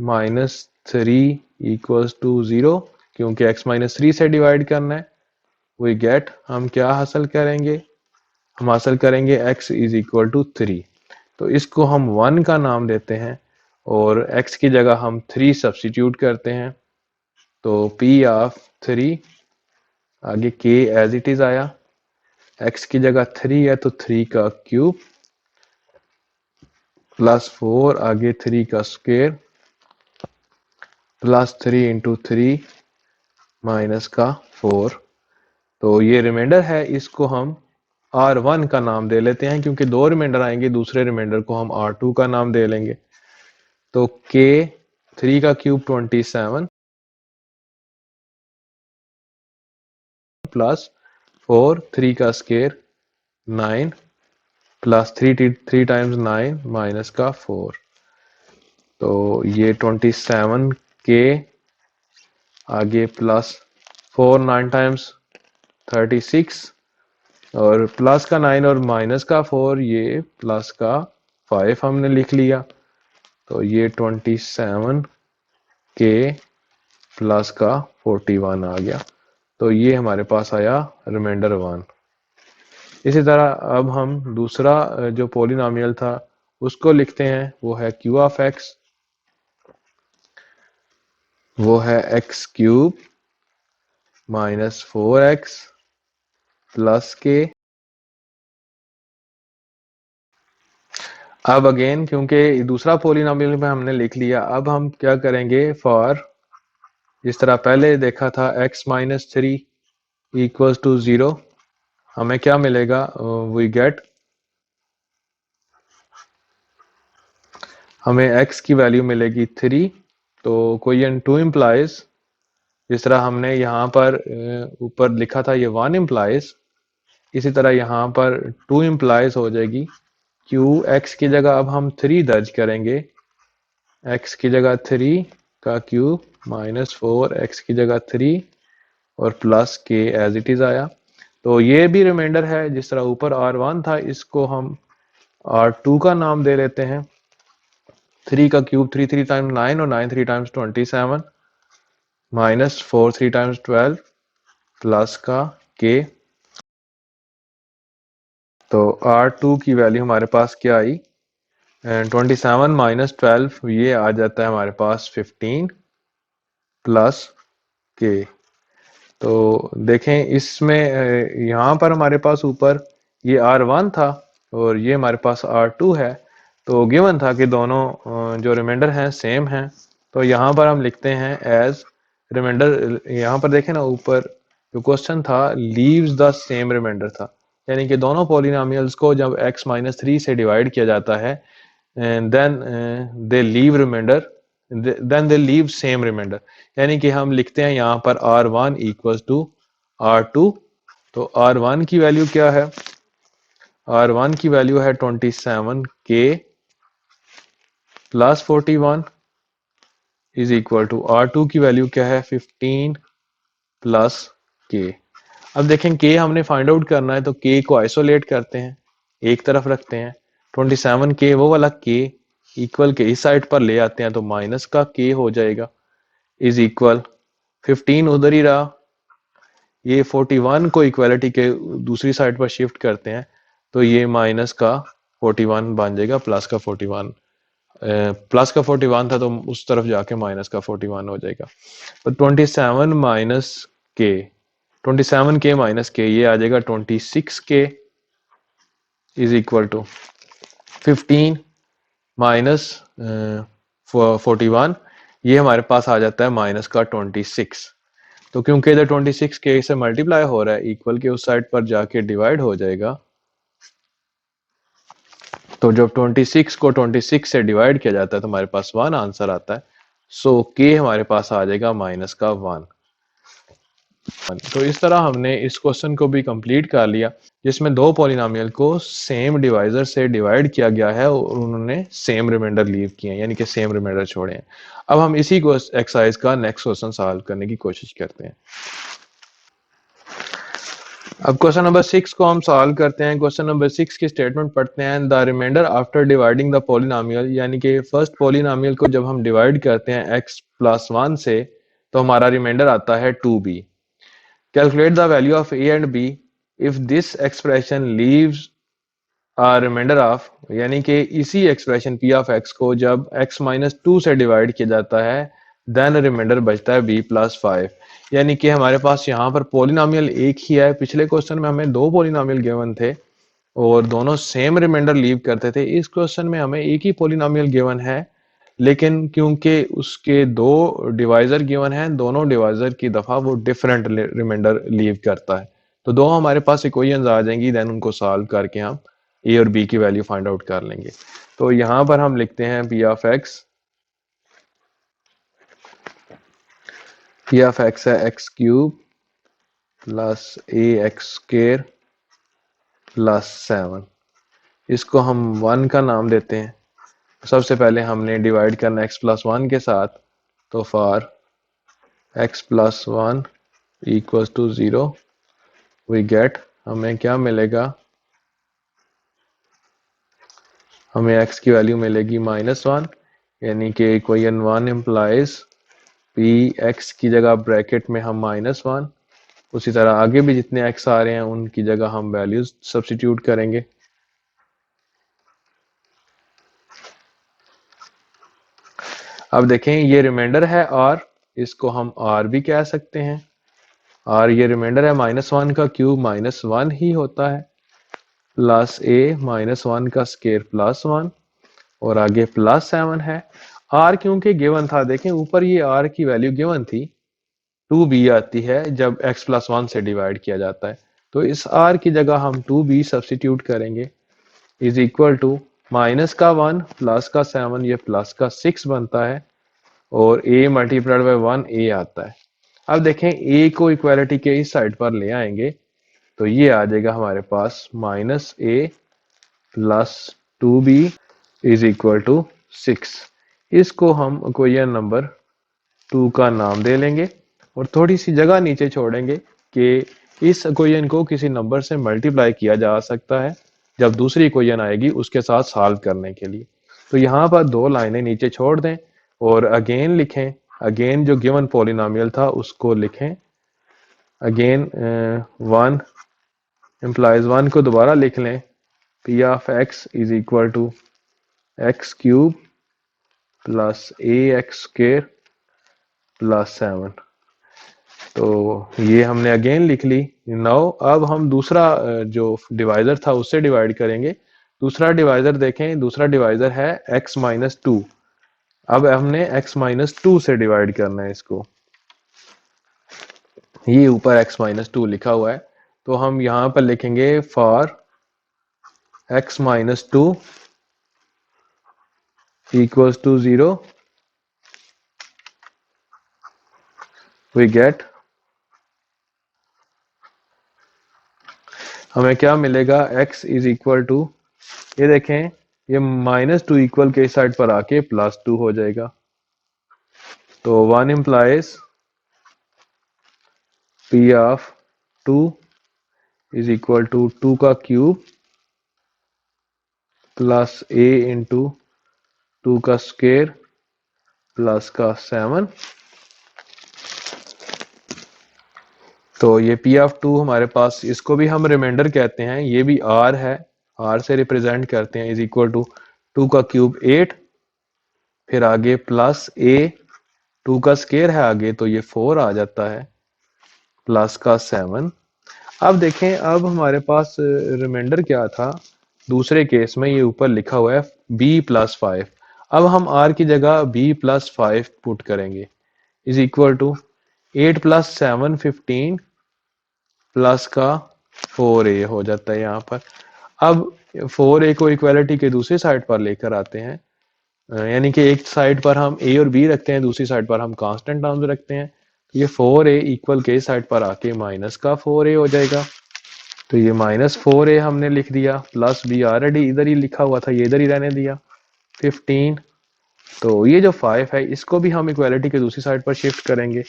minus 3 equals to 0, क्योंकि x माइनस 3 से डिवाइड करना है, वी गेट हम क्या हासिल करेंगे, हम हासिल करेंगे x इज इक्वल टू 3। तो इसको हम 1 का नाम देते हैं और x की जगह हम 3 सब्स्टिट्यूट करते हैं, तो p ऑफ 3 आगे k एज इट इज आया, x की जगह 3 है तो 3 का क्यूब प्लस 4 आगे 3 का स्क्वायर प्लस 3 इंटू 3 माइनस का 4। तो ये रिमाइंडर है, इसको हम r1 का नाम दे लेते हैं, क्योंकि दो रिमाइंडर आएंगे, दूसरे रिमाइंडर को हम r2 का नाम दे लेंगे। तो k 3 का क्यूब 27 प्लस 4 3 का स्क्वायर 9 प्लस 3 टाइम्स 9 माइनस का 4। तो ये 27 के आगे प्लस 4 9 टाइम्स 36 और प्लस का 9 और माइनस का 4, ये प्लस का 5 हमने लिख लिया, तो ये 27 के प्लस का 41 आ गया। तो ये हमारे पास आया रिमाइंडर 1। इसी तरह अब हम दूसरा जो पोलिनोमियल था उसको लिखते हैं, वो है q ऑफ x। वो है x cube minus 4x plus के। अब अगेन क्योंकि दूसरा पोलिनोमियल में हमने लिख लिया, अब हम क्या करेंगे, फॉर जिस तरह पहले देखा था x माइनस 3 इक्वल्स टू 0, हमें क्या मिलेगा, वी गेट, हमें x की वैल्यू मिलेगी 3। तो क्वेश्चन 2 इम्प्लाइज, जिस तरह हमने यहाँ पर ऊपर लिखा था ये 1 इम्प्लाइज, इसी तरह यहाँ पर 2 इम्प्लाइज हो जाएगी। q x की जगह अब हम 3 दर्ज करेंगे, x की जगह 3 का क्यूब माइनस 4 x की जगह 3 और प्लस के एज इट इज आया। तो ये भी रिमाइंडर है, जिस तरह ऊपर r1 था इसको हम r2 का नाम दे लेते हैं। 3 का क्यूब 3 3 टाइम्स 9 और 9 3 टाइम्स 27 माइनस 4 3 टाइम्स 12 प्लस का के। तो r2 की वैल्यू हमारे पास क्या आई, 27 माइनस 12, ये आ जाता है हमारे पास 15 प्लस के। तो देखें इसमें यहाँ पर हमारे पास ऊपर ये R1 था और ये हमारे पास R2 है, तो गिवन था कि दोनों जो रिमाइंडर हैं सेम हैं। तो यहाँ पर हम लिखते हैं एज रिमाइंडर, यहाँ पर देखें ना ऊपर जो क्वेश्चन था लीव्स द सेम रिमाइंडर था, यानी कि दोनों पॉलिनोमियल्स को जब x माइनस 3 से डिवाइड किया जाता है and then they leave remainder, then they leave same remainder, यानी कि हम लिखते हैं यहाँ पर r1 इक्वल्स टू r2। तो r1 की वैल्यू क्या है, r1 की वैल्यू है 27k plus 41 is equal to r2 की वैल्यू क्या है 15 प्लस k। अब देखें k हमने फाइंड आउट करना है, तो k को आइसोलेट करते हैं, एक तरफ रखते हैं। 27k वो वाला k इक्वल के इस साइड पर ले आते हैं, तो माइनस का k हो जाएगा इज इक्वल 15 उधर ही रहा। ये 41 को इक्वालिटी के दूसरी साइड पर शिफ्ट करते हैं, तो ये माइनस का 41 बन जाएगा, प्लस का 41, प्लस का 41 था तो उस तरफ जाके माइनस का 41 हो जाएगा। तो 27 माइनस के, 27k माइनस के, ये आ जाएगा 26k is equal to 15 minus 41, ये हमारे पास आ जाता है माइनस का 26। तो क्योंकि इधर 26k से मल्टीप्लाई हो रहा है, इक्वल के उस साइड पर जाके डिवाइड हो जाएगा। तो जब 26 को 26 से डिवाइड किया जाता है तो हमारे पास 1 आंसर आता है। सो k हमारे पास आ जाएगा माइनस का 1। तो इस तरह हमने इस क्वेश्चन को भी कंप्लीट कर लिया, जिसमें दो पॉलिनोमियल को सेम डिवाइजर से डिवाइड किया गया है और उन्होंने सेम रिमाइंडर लीव किए हैं, यानी कि सेम रिमाइंडर छोड़े हैं। अब हम इसी एक्सरसाइज का नेक्स्ट क्वेश्चन सॉल्व करने की कोशिश करते हैं। अब क्वेश्चन नंबर 6 को हम सॉल्व करते हैं। क्वेश्चन नंबर 6 की स्टेटमेंट पढ़ते हैं। The remainder after dividing the polynomial, यानी कि फर्स्ट पॉलिनोमियल को जब हम डिवाइड करते हैं x प्लस 1 से, तो हमारा रिमाइंडर आता है 2b। Calculate the value of a and b if this expression leaves a remainder of, यानी कि इसी एक्सप्रेशन p ऑफ x को जब x माइनस 2 से डिवाइड किया जाता है, देन रिमाइंडर बचता है b प्लस 5। यानी कि हमारे पास यहाँ पर पॉलिनोमियल एक ही है। पिछले क्वेश्चन में हमें दो पॉलिनोमियल गिवन थे और दोनों सेम रिमाइंडर लीव करते थे। इस क्वेश्चन में हमें एक ही पॉलिनोमियल गिवन है, लेकिन क्योंकि उसके दो डिवाइजर गिवन हैं, दोनों डिवाइजर की दफा वो डिफरेंट रिमाइंडर लीव करता है। तो दो हमारे पास इक्वेशंस आ जाएंगी, देन उनको सॉल्व करके हम ए और बी की वैल्यू फाइंड आउट कर लेंगे। तो यहाँ पर हम लिखते हैं पी ऑफ एक्स है एक्स क्यूब प्लस ए एक्स स्क्वेयर प्लस 7। इसको हम 1 का नाम देते हैं। सबसे पहले हमने डिवाइड करना x प्लस 1 के साथ, तो for x plus 1 equals to 0 we get, हमें क्या मिलेगा, हमें x की वैल्यू मिलेगी -1, यानी कि इक्वेशन 1 इम्प्लाइज पी एक्स की जगह ब्रैकेट में हम -1, उसी तरह आगे भी जितने x आ रहे हैं उनकी जगह हम वैल्यूज सब्स्टिट्यूट करेंगे। अब देखें ये रिमाइंडर है और इसको हम r भी कह सकते हैं। r ये रिमाइंडर है, -1 का क्यूब -1 ही होता है, प्लस a -1 का स्केयर +1 और आगे +7 है। r क्योंकि गिवन था, देखें ऊपर ये r की वैल्यू गिवन थी, 2b आती है जब x + 1 से डिवाइड किया जाता है, तो इस r की जगह हम 2b सब्स्टिट्यूट करेंगे, इज इक्वल टू माइनस का 1 प्लस का 7, ये प्लस का 6 बनता है और a मल्टीप्लाइड बाय 1 a आता है। अब देखें a को इक्वालिटी के इस साइड पर ले आएंगे तो ये आ जाएगा हमारे पास -a plus 2b is equal to 6। इसको हम इक्वेशन नंबर 2 का नाम दे लेंगे और थोड़ी सी जगह नीचे छोड़ेंगे कि इस इक्वेशन को किसी नंबर से मल्टीप्लाई किया जा सकता है जब दूसरी इक्वेशन आएगी उसके साथ सॉल्व करने के लिए। तो यहाँ पर 2 लाइनें नीचे छोड़ दें और अगेन लिखें, अगेन जो गिवन पॉलिनोमियल था उसको लिखें, अगेन 1 इम्प्लाइज 1 को दोबारा लिख लें, p of x is equal to x cube plus ax square plus 7। तो ये हमने अगेन लिख ली। नाउ अब हम दूसरा जो डिवाइजर था उससे डिवाइड करेंगे। दूसरा डिवाइजर देखें, दूसरा डिवाइजर है x-2। अब हमने x-2 से डिवाइड करना है इसको, ये ऊपर x-2 लिखा हुआ है, तो हम यहां पर लिखेंगे for x-2 equals to 0 we get, हमें क्या मिलेगा, x इज इक्वल टू, ये देखें ये -2 इक्वल के साइड पर आके +2 हो जाएगा, तो 1 implies p of 2 is equal to 2 का क्यूब प्लस a इंटू 2 का स्क्वायर प्लस का 7। तो ये p ऑफ 2 हमारे पास, इसको भी हम रिमाइंडर कहते हैं, ये भी r है, r से रिप्रेजेंट करते हैं, इज इक्वल टू 2 का क्यूब 8, फिर आगे प्लस a, 2 का स्क्वायर है आगे तो ये 4 आ जाता है, प्लस का 7। अब देखें, अब हमारे पास रिमाइंडर क्या था, दूसरे केस में ये ऊपर लिखा हुआ है b + 5। अब हम r की जगह b + 5 पुट करेंगे, इज इक्वल टू 8 + 7 15 प्लस का 4a हो जाता है यहाँ पर। अब 4a को इक्वालिटी के दूसरी साइड पर लेकर आते हैं, यानी कि एक साइड पर हम a और b रखते हैं, दूसरी साइड पर हम कांस्टेंट टर्म्स रखते हैं, तो ये 4a इक्वल के साइड पर आके माइनस का 4a हो जाएगा, तो ये -4a हमने लिख दिया, प्लस b ऑलरेडी इधर ही लिखा हुआ था, ये इधर ही रहने दिया 15। तो ये जो 5 है इसको भी हम इक्वालिटी के दूसरी साइड पर शिफ्ट करेंगे,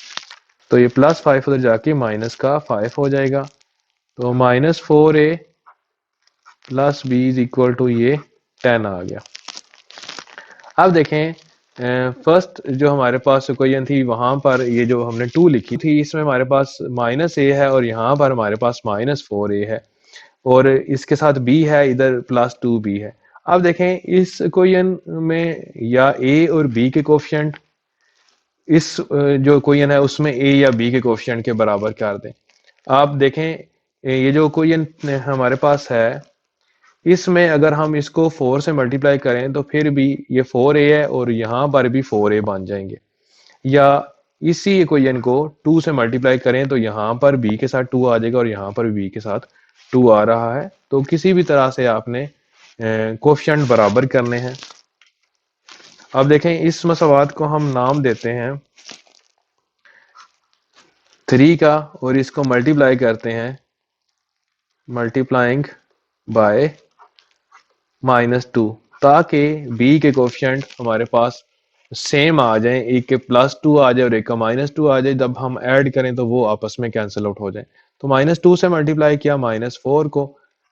तो ये +5 उधर जाके माइनस का 5 हो जाएगा, तो -4a plus b is equal to ये 10 आ गया। अब देखें, फर्स्ट जो हमारे पास इक्वेशन थी वहां पर ये जो हमने 2 लिखी थी, इसमें हमारे पास -a है और यहाँ पर हमारे पास -4a है और इसके साथ b है, इधर +2b है। अब देखें इस इक्वेशन में या a और b के कोफिशिएंट, इस जो इक्वेशन है उसमें a या b के कोफिशिएंट के बराबर कर दें। आप देखें ये जो इक्वेशन हमारे पास है, इसमें अगर हम इसको 4 से मल्टीप्लाई करें तो फिर भी ये 4a है और यहाँ पर भी 4a बन जाएंगे, या इसी इक्वेशन को 2 से मल्टीप्लाई करें तो यहाँ पर b के साथ 2 आ जाएगा और यहाँ पर b के साथ 2 आ रहा है। तो किसी भी तरह से आपने कोफिशिएंट बराबर करने हैं। अब देखें इस मसवात को हम नाम देते हैं 3 का और इसको मल्टीप्लाई करते हैं मल्टीप्लाइंग बाय -2, ताकि b के कोफिशिएंट हमारे पास सेम आ जाए, एक के +2 आ जाए और एक का -2 आ जाए, जब हम ऐड करें तो वो आपस में कैंसिल आउट हो जाए। तो -2 से मल्टीप्लाई किया -4 को,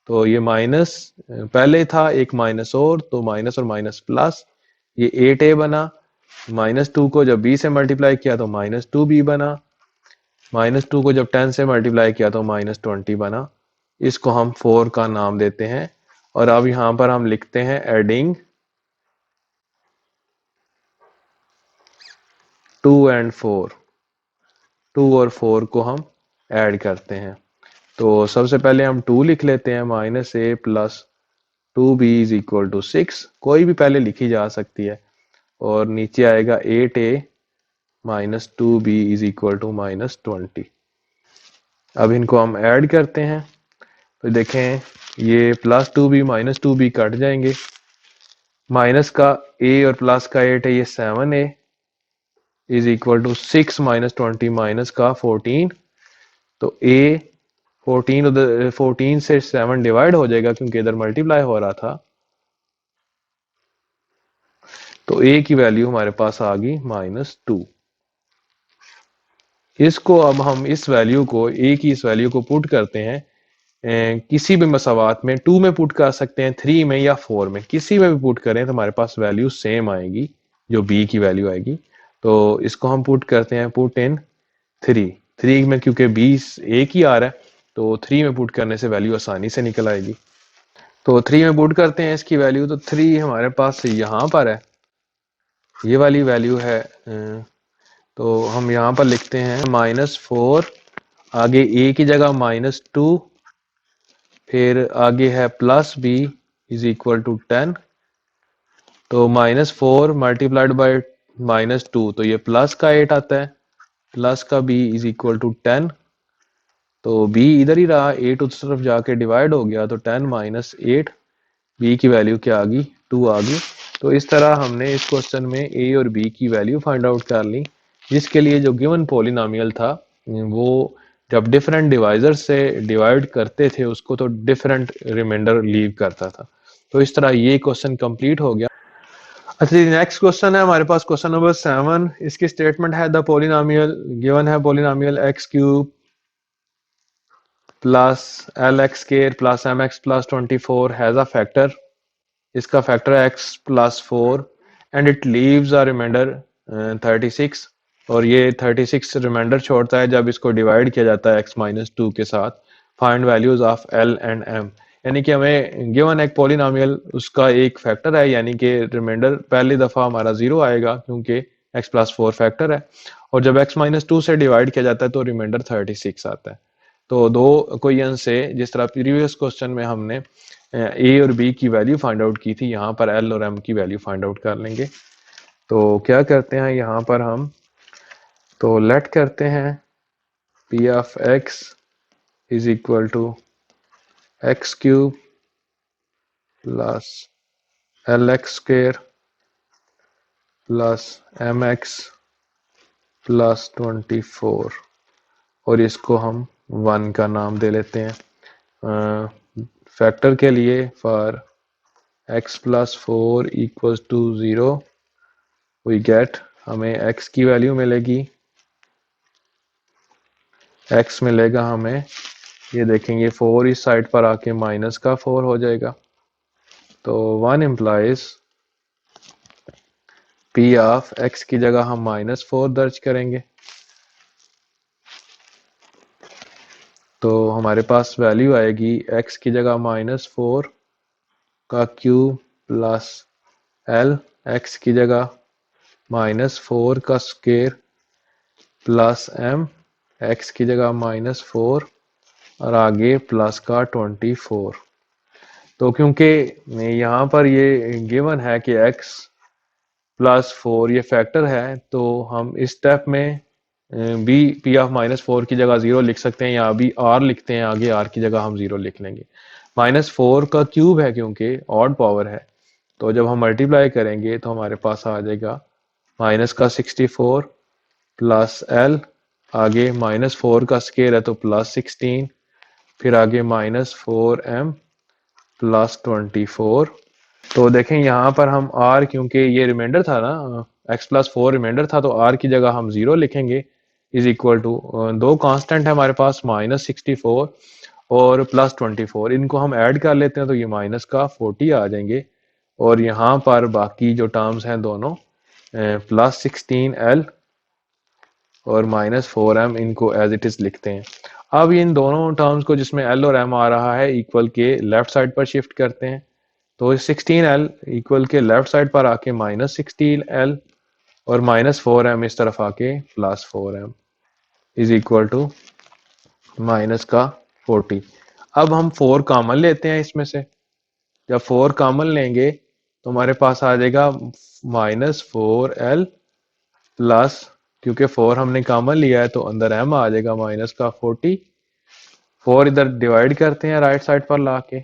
तो ये माइनस पहले था एक माइनस और, तो माइनस और माइनस प्लस, ये 8a बना। -2 को जब b से मल्टीप्लाई किया तो -2b बना, -2 को जब 10 से मल्टीप्लाई किया तो -20 बना। इसको हम 4 का नाम देते हैं और अब यहां पर हम लिखते हैं एडिंग 2 and 4। 2 और 4 को हम ऐड करते हैं। तो सबसे पहले हम 2 लिख लेते हैं, -a plus 2b is equal to 6, कोई भी पहले लिखी जा सकती है, और नीचे आएगा 8a minus 2b is equal to -20। अब इनको हम ऐड करते हैं तो देखें ये +2b -2b कट जाएंगे, माइनस का a और प्लस का 8 है, ये 7a is equal to 6 -20 minus का 14। तो a 14 उधर 14 से 7 डिवाइड हो जाएगा क्योंकि इधर मल्टीप्लाई हो रहा था, तो a की वैल्यू हमारे पास आ गई -2। इसको अब हम इस वैल्यू को a की इस वैल्यू को पुट करते हैं किसी भी मसावात में, 2 में पुट कर सकते हैं, 3 में या 4 में, किसी में भी पुट करें तो हमारे पास वैल्यू सेम आएगी, जो b की वैल्यू आएगी। तो इसको हम पुट करते हैं, पुट इन 3 में, क्योंकि b एक ही आ रहा है तो 3 में पुट करने से वैल्यू आसानी से निकल आएगी। तो 3 में पुट करते हैं इसकी वैल्यू, तो 3 हमारे पास यहाँ पर है, ये वाली वैल्यू है, तो हम यहाँ पर लिखते हैं -4, आगे a की जगह -2, फिर आगे है +b इज इक्वल टू 10। तो -4 मल्टीप्लाइड बाय -2, तो ये प्लस का 8 आता है, प्लस का b इज इक्वल टू 10। तो b इधर ही रहा, 8 उस तरफ जाके डिवाइड हो गया, तो 10 माइनस 8, b की वैल्यू क्या आ गई, 2 आ गई। तो इस तरह हमने इस क्वेश्चन में a और b की वैल्यू फाइंड आउट कर ली, जिसके लिए जो गिवन पॉलिनोमियल था वो जब डिफरेंट डिवाइजर से डिवाइड करते थे उसको तो डिफरेंट रिमाइंडर लीव करता था। तो इस तरह ये क्वेश्चन कंप्लीट हो गया। अच्छा जी, नेक्स्ट क्वेश्चन है हमारे पास, क्वेश्चन नंबर 7। इसकी स्टेटमेंट है द पॉलिनोमियल गिवन है, polynomial x cube plus l x square plus m x plus 24 has a factor, इसका फैक्टर है x plus 4 and it leaves a remainder 36, और ये 36 रिमाइंडर छोड़ता है जब इसको डिवाइड किया जाता है x माइनस 2 के साथ। Find values of l and m, यानी कि हमें गिवन एक पॉलिनोमियल, उसका एक फैक्टर है, यानी कि रिमाइंडर पहली दफा हमारा 0 आएगा क्योंकि x प्लस 4 फैक्टर है, और जब x माइनस 2 से डिवाइड किया जाता है तो रिमाइंडर 36 आता है। तो दो क्वेश्चन से, जिस तरह प्रीवियस क्वेश्चन में हमने ए और बी की वैल्यू फाइंड आउट की थी, यहाँ पर एल और एम की वैल्यू फाइंड आउट कर लेंगे। तो क्या करते हैं यहाँ पर हम, तो लेट करते हैं p of x is equal to x cube plus l x square plus m x plus 24, और इसको हम 1 का नाम दे लेते हैं। फैक्टर के लिए for x plus 4 equals to 0 we get, हमें x की वैल्यू मिलेगी, x मिलेगा हमें, ये देखेंगे 4 इस साइड पर आके माइनस का 4 हो जाएगा, तो 1 इम्प्लाइज p ऑफ x की जगह हम -4 दर्ज करेंगे, तो हमारे पास वैल्यू आएगी x की जगह -4 का क्यूब प्लस l, x की जगह -4 का स्क्वायर प्लस m, x की जगह -4 और आगे प्लस का 24। तो क्योंकि यहाँ पर ये गिवन है कि x प्लस 4 ये फैक्टर है, तो हम इस स्टेप में b p ऑफ -4 की जगह 0 लिख सकते हैं, या अभी r लिखते हैं, आगे r की जगह हम 0 लिख लेंगे। -4 का क्यूब है क्योंकि ऑड पावर है, तो जब हम मल्टीप्लाई करेंगे तो हमारे पास आ जाएगा माइनस का 64 प्लस l, आगे -4 का स्क्वायर है तो प्लस 16, फिर आगे -4m प्लस 24। तो देखें यहाँ पर हम r, क्योंकि ये रिमाइंडर था ना, x प्लस 4 रिमाइंडर था, तो r की जगह हम 0 लिखेंगे, इज इक्वल टू दो कांस्टेंट है हमारे पास, -64 और प्लस 24, इनको हम ऐड कर लेते हैं तो ये माइनस का 40 आ जाएंगे, और यहाँ पर बाकी जो टर्म्स हैं दोनों प्लस 16l और -4m, इनको एज इट इज लिखते हैं। अब इन दोनों टर्म्स को जिसमें l और m आ रहा है इक्वल के लेफ्ट साइड पर शिफ्ट करते हैं, तो 16l इक्वल के लेफ्ट साइड पर आके -16l और -4m इस तरफ आके +4m, is equal to minus का 40। अब हम 4 कॉमन लेते हैं इसमें से। जब 4 कॉमन लेंगे तो हमारे पास आ जाएगा -4l प्लस, क्योंकि 4 हमने कॉमन लिया है तो अंदर m आ जाएगा माइनस का 40। 4 इधर डिवाइड करते हैं राइट साइड पर लाके,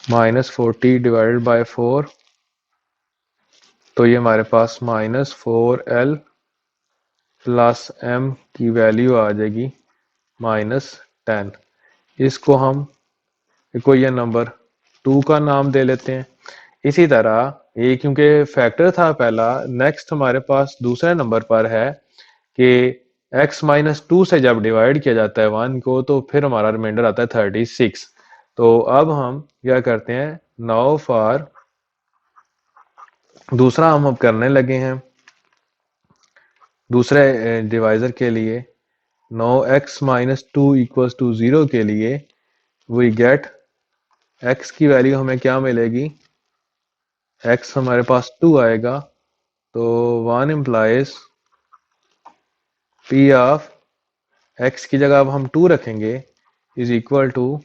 -40 डिवाइडेड बाय 4, तो ये हमारे पास -4l प्लस m की वैल्यू आ जाएगी -10। इसको हम इक्वेशन नंबर 2 का नाम दे लेते हैं। इसी तरह ये क्योंकि फैक्टर था पहला, नेक्स्ट हमारे पास दूसरे नंबर पर है कि x माइनस 2 से जब डिवाइड किया जाता है 1 को तो फिर हमारा रिमाइंडर आता है 36। तो अब हम क्या करते हैं, नाउ फॉर दूसरा हम अब करने लगे हैं दूसरे डिवाइजर के लिए। Now x minus 2 equals to 0 के लिए वी गेट x की वैल्यू हमें क्या मिलेगी, x हमारे पास 2 आएगा, तो 1 इम्प्लाइज p ऑफ x की जगह अब हम 2 रखेंगे इज इक्वल टू,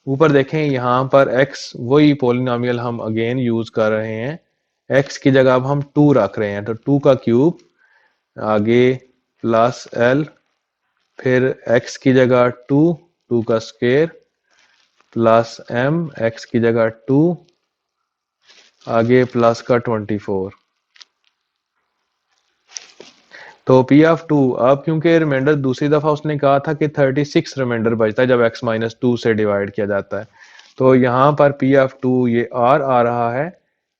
ऊपर देखें यहाँ पर x वही पोलिनोमियल हम अगेन यूज कर रहे हैं, x की जगह अब हम 2 रख रहे हैं, तो 2 का क्यूब आगे प्लस l, फिर x की जगह 2, 2 का स्क्वायर प्लस m, x की जगह 2 आगे प्लस का 24। तो P ऑफ 2, अब क्योंकि रिमाइंडर दूसरी दफा उसने कहा था कि 36 रिमाइंडर बचता है जब x माइनस 2 से डिवाइड किया जाता है, तो यहाँ पर P ऑफ 2 ये r आ रहा है।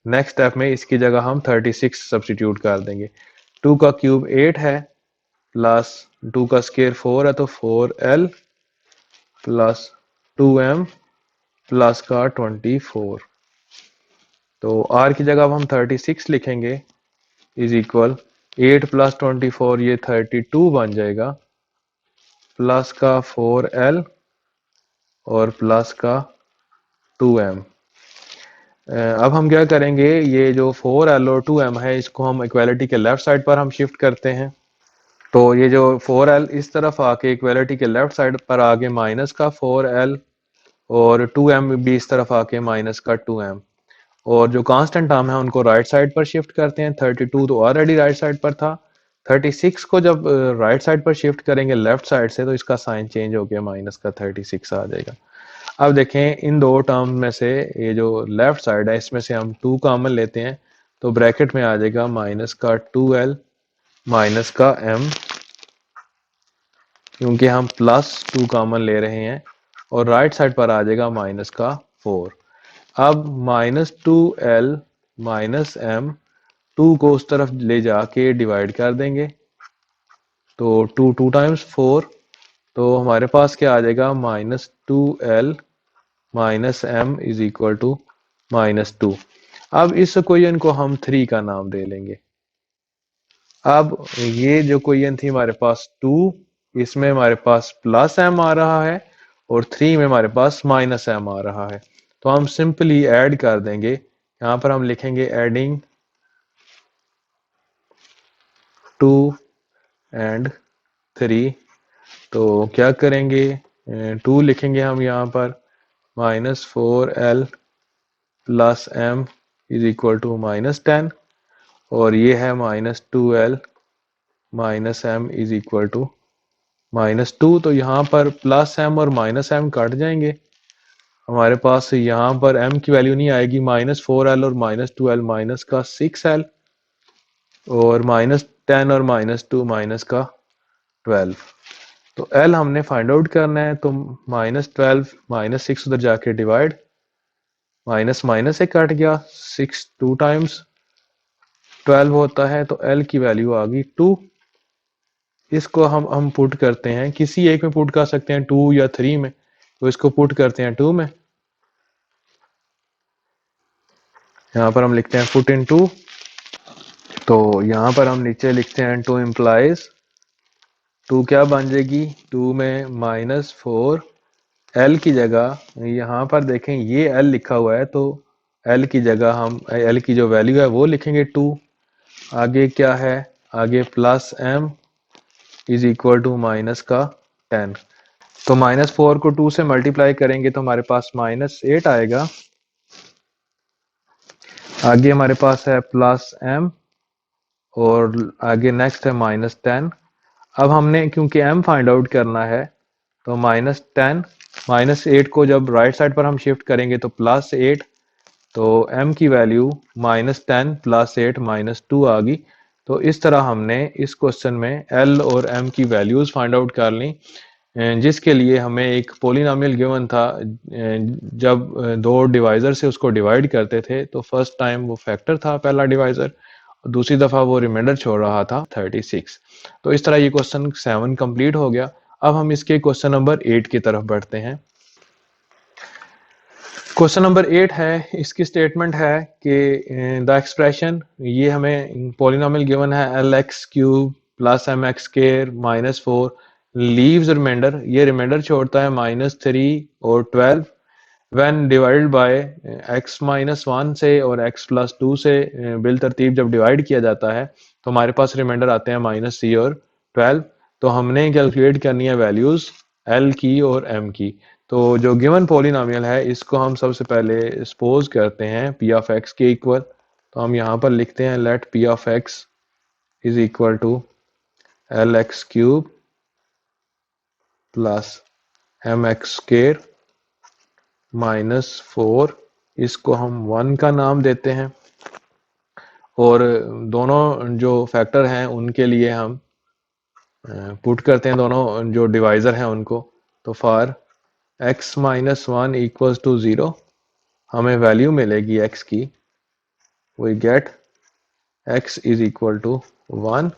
नेक्स्ट स्टेप में इसकी जगह हम 36 सब्सटीट्यूट कर देंगे। 2 का क्यूब 8 है प्लस 2 का स्क्वायर 4 है, तो 4l प्लस 2m प्लस का 24। तो r की जगह अब हम 36 लिखेंगे इज इक्वल 8 प्लस 24 ये 32 बन जाएगा, प्लस का 4l और प्लस का 2m। अब हम क्या करेंगे, ये जो 4l और 2m है इसको हम इक्वालिटी के लेफ्ट साइड पर हम शिफ्ट करते हैं। तो ये जो 4l इस तरफ आके इक्वालिटी के लेफ्ट साइड पर आगे माइनस का 4l और 2m भी इस तरफ आके माइनस का 2m, और जो कांस्टेंट टर्म है उनको राइट साइड पर शिफ्ट करते हैं। 32 तो ऑलरेडी राइट साइड पर था, 36 को जब राइट साइड पर शिफ्ट करेंगे लेफ्ट साइड से तो इसका साइन चेंज हो गया, माइनस का 36 आ जाएगा। अब देखें इन दो टर्म में से ये जो लेफ्ट साइड है इसमें से हम 2 कॉमन लेते हैं, तो ब्रैकेट में आ जाएगा माइनस का 2l माइनस का m, क्योंकि हम प्लस 2 कॉमन ले रहे हैं, और राइट साइड पर आ जाएगा माइनस का 4। अब -2l माइनस m, 2 को उस तरफ ले जाके डिवाइड कर देंगे, तो 2 टाइम्स 4, तो हमारे पास क्या आ जाएगा -2l minus m is equal to -2। अब इस इक्वेशन को हम 3 का नाम दे लेंगे। अब ये जो इक्वेशन थी हमारे पास 2, इसमें हमारे पास प्लस m आ रहा है और 3 में हमारे पास माइनस m आ रहा है, तो हम सिंपली ऐड कर देंगे। यहाँ पर हम लिखेंगे एडिंग 2 एंड 3, तो क्या करेंगे, 2 लिखेंगे हम यहाँ पर -4l plus m is equal to -10, और ये है -2l minus m is equal to -2। तो यहाँ पर प्लस m और माइनस m कट जाएंगे, हमारे पास यहाँ पर m की वैल्यू नहीं आएगी, -4l और -2l माइनस का 6l और -10 और -2 माइनस का 12। तो l हमने फाइंड आउट करना है, तो -12 -6 उधर जाके डिवाइड, माइनस माइनस से कट गया, 6 2 टाइम्स 12 होता है, तो l की वैल्यू आ गई 2। इसको हम पुट करते हैं, किसी एक में पुट कर सकते हैं 2 या 3 में, तो इसको पुट करते हैं 2 में। यहाँ पर हम लिखते हैं पुट इन 2, तो यहाँ पर हम नीचे लिखते हैं 2 इम्प्लाइज 2 क्या बन जाएगी, 2 में -4 l की जगह यहाँ पर देखें ये l लिखा हुआ है, तो l की जगह हम l की जो वैल्यू है वो लिखेंगे 2। आगे क्या है आगे plus m is equal to minus का 10। तो -4 को 2 से मल्टीप्लाई करेंगे तो हमारे पास -8 आएगा। आगे हमारे पास है प्लस m और आगे नेक्स्ट है -10। अब हमने क्योंकि m फाइंड आउट करना है तो -10 -8 को जब राइट साइड पर हम शिफ्ट करेंगे तो +8, तो m की वैल्यू -10 +8 -2 आ गई। तो इस तरह हमने इस क्वेश्चन में l और m की वैल्यूज फाइंड आउट कर ली, जिसके लिए हमें एक पोलिनोमियल गिवन था। जब दो डिवाइजर से उसको डिवाइड करते थे तो फर्स्ट टाइम वो फैक्टर था पहला डिवाइजर, और दूसरी दफा वो रिमाइंडर छोड़ रहा था 36। तो इस तरह ये क्वेश्चन 7 कंप्लीट हो गया। अब हम इसके क्वेश्चन नंबर 8 की तरफ बढ़ते हैं। क्वेश्चन नंबर 8 है, इसकी स्टेटमेंट है कि द एक्सप्रेशन, ये हमें पॉलिनोमियल गिवन है l x cube plus m x square -4 leaves remainder, ये रिमाइंडर छोड़ता है -3 और 12 व्हेन डिवाइडेड बाय x -1 से और x + 2 से बिल तरतीब जब डिवाइड किया जाता है तो हमारे पास रिमाइंडर आते हैं -3 और 12। तो हमने कैलकुलेट करनी है वैल्यूज l की और m की। तो जो गिवन पॉलिनोमियल है इसको हम सबसे पहले सपोज करते हैं p ऑफ x के इक्वल। तो हम यहाँ पर लिखते हैं let p of x is equal to l x cube plus m x square -4, इसको हम 1 का नाम देते हैं, और दोनों जो फैक्टर हैं उनके लिए हम पुट करते हैं दोनों जो डिवाइजर हैं उनको। तो फॉर x -1 इक्वल्स टू 0 हमें वैल्यू मिलेगी x की, we get x is equal to 1।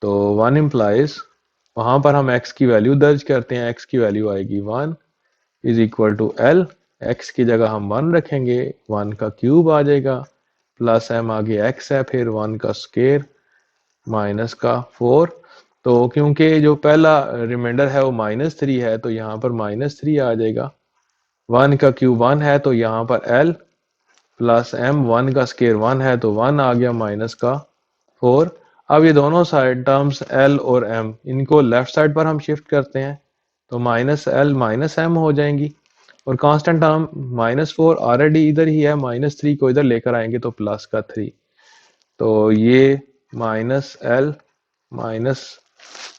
तो 1 इम्प्लाइज, वहां पर हम x की वैल्यू दर्ज करते हैं, x की वैल्यू आएगी 1 is equal to l। x की जगह हम 1 रखेंगे, 1 का क्यूब आ जाएगा, प्लस m आगे x है, फिर 1 का स्क्वायर माइनस का 4। तो क्योंकि जो पहला रिमाइंडर है वो -3 है तो यहाँ पर -3 आ जाएगा, 1 का क्यूब 1 है तो यहाँ पर l प्लस m, 1 का स्क्वायर 1 है तो 1 आ गया माइनस का 4। अब ये दोनों साइड टर्म्स l और m इनको लेफ्ट साइड पर हम शिफ्ट करते हैं तो -l -m हो जाएंगी, और कांस्टेंट टर्म -4 ऑलरेडी इधर ही है, -3 को इधर लेकर आएंगे तो प्लस का 3। तो ये -l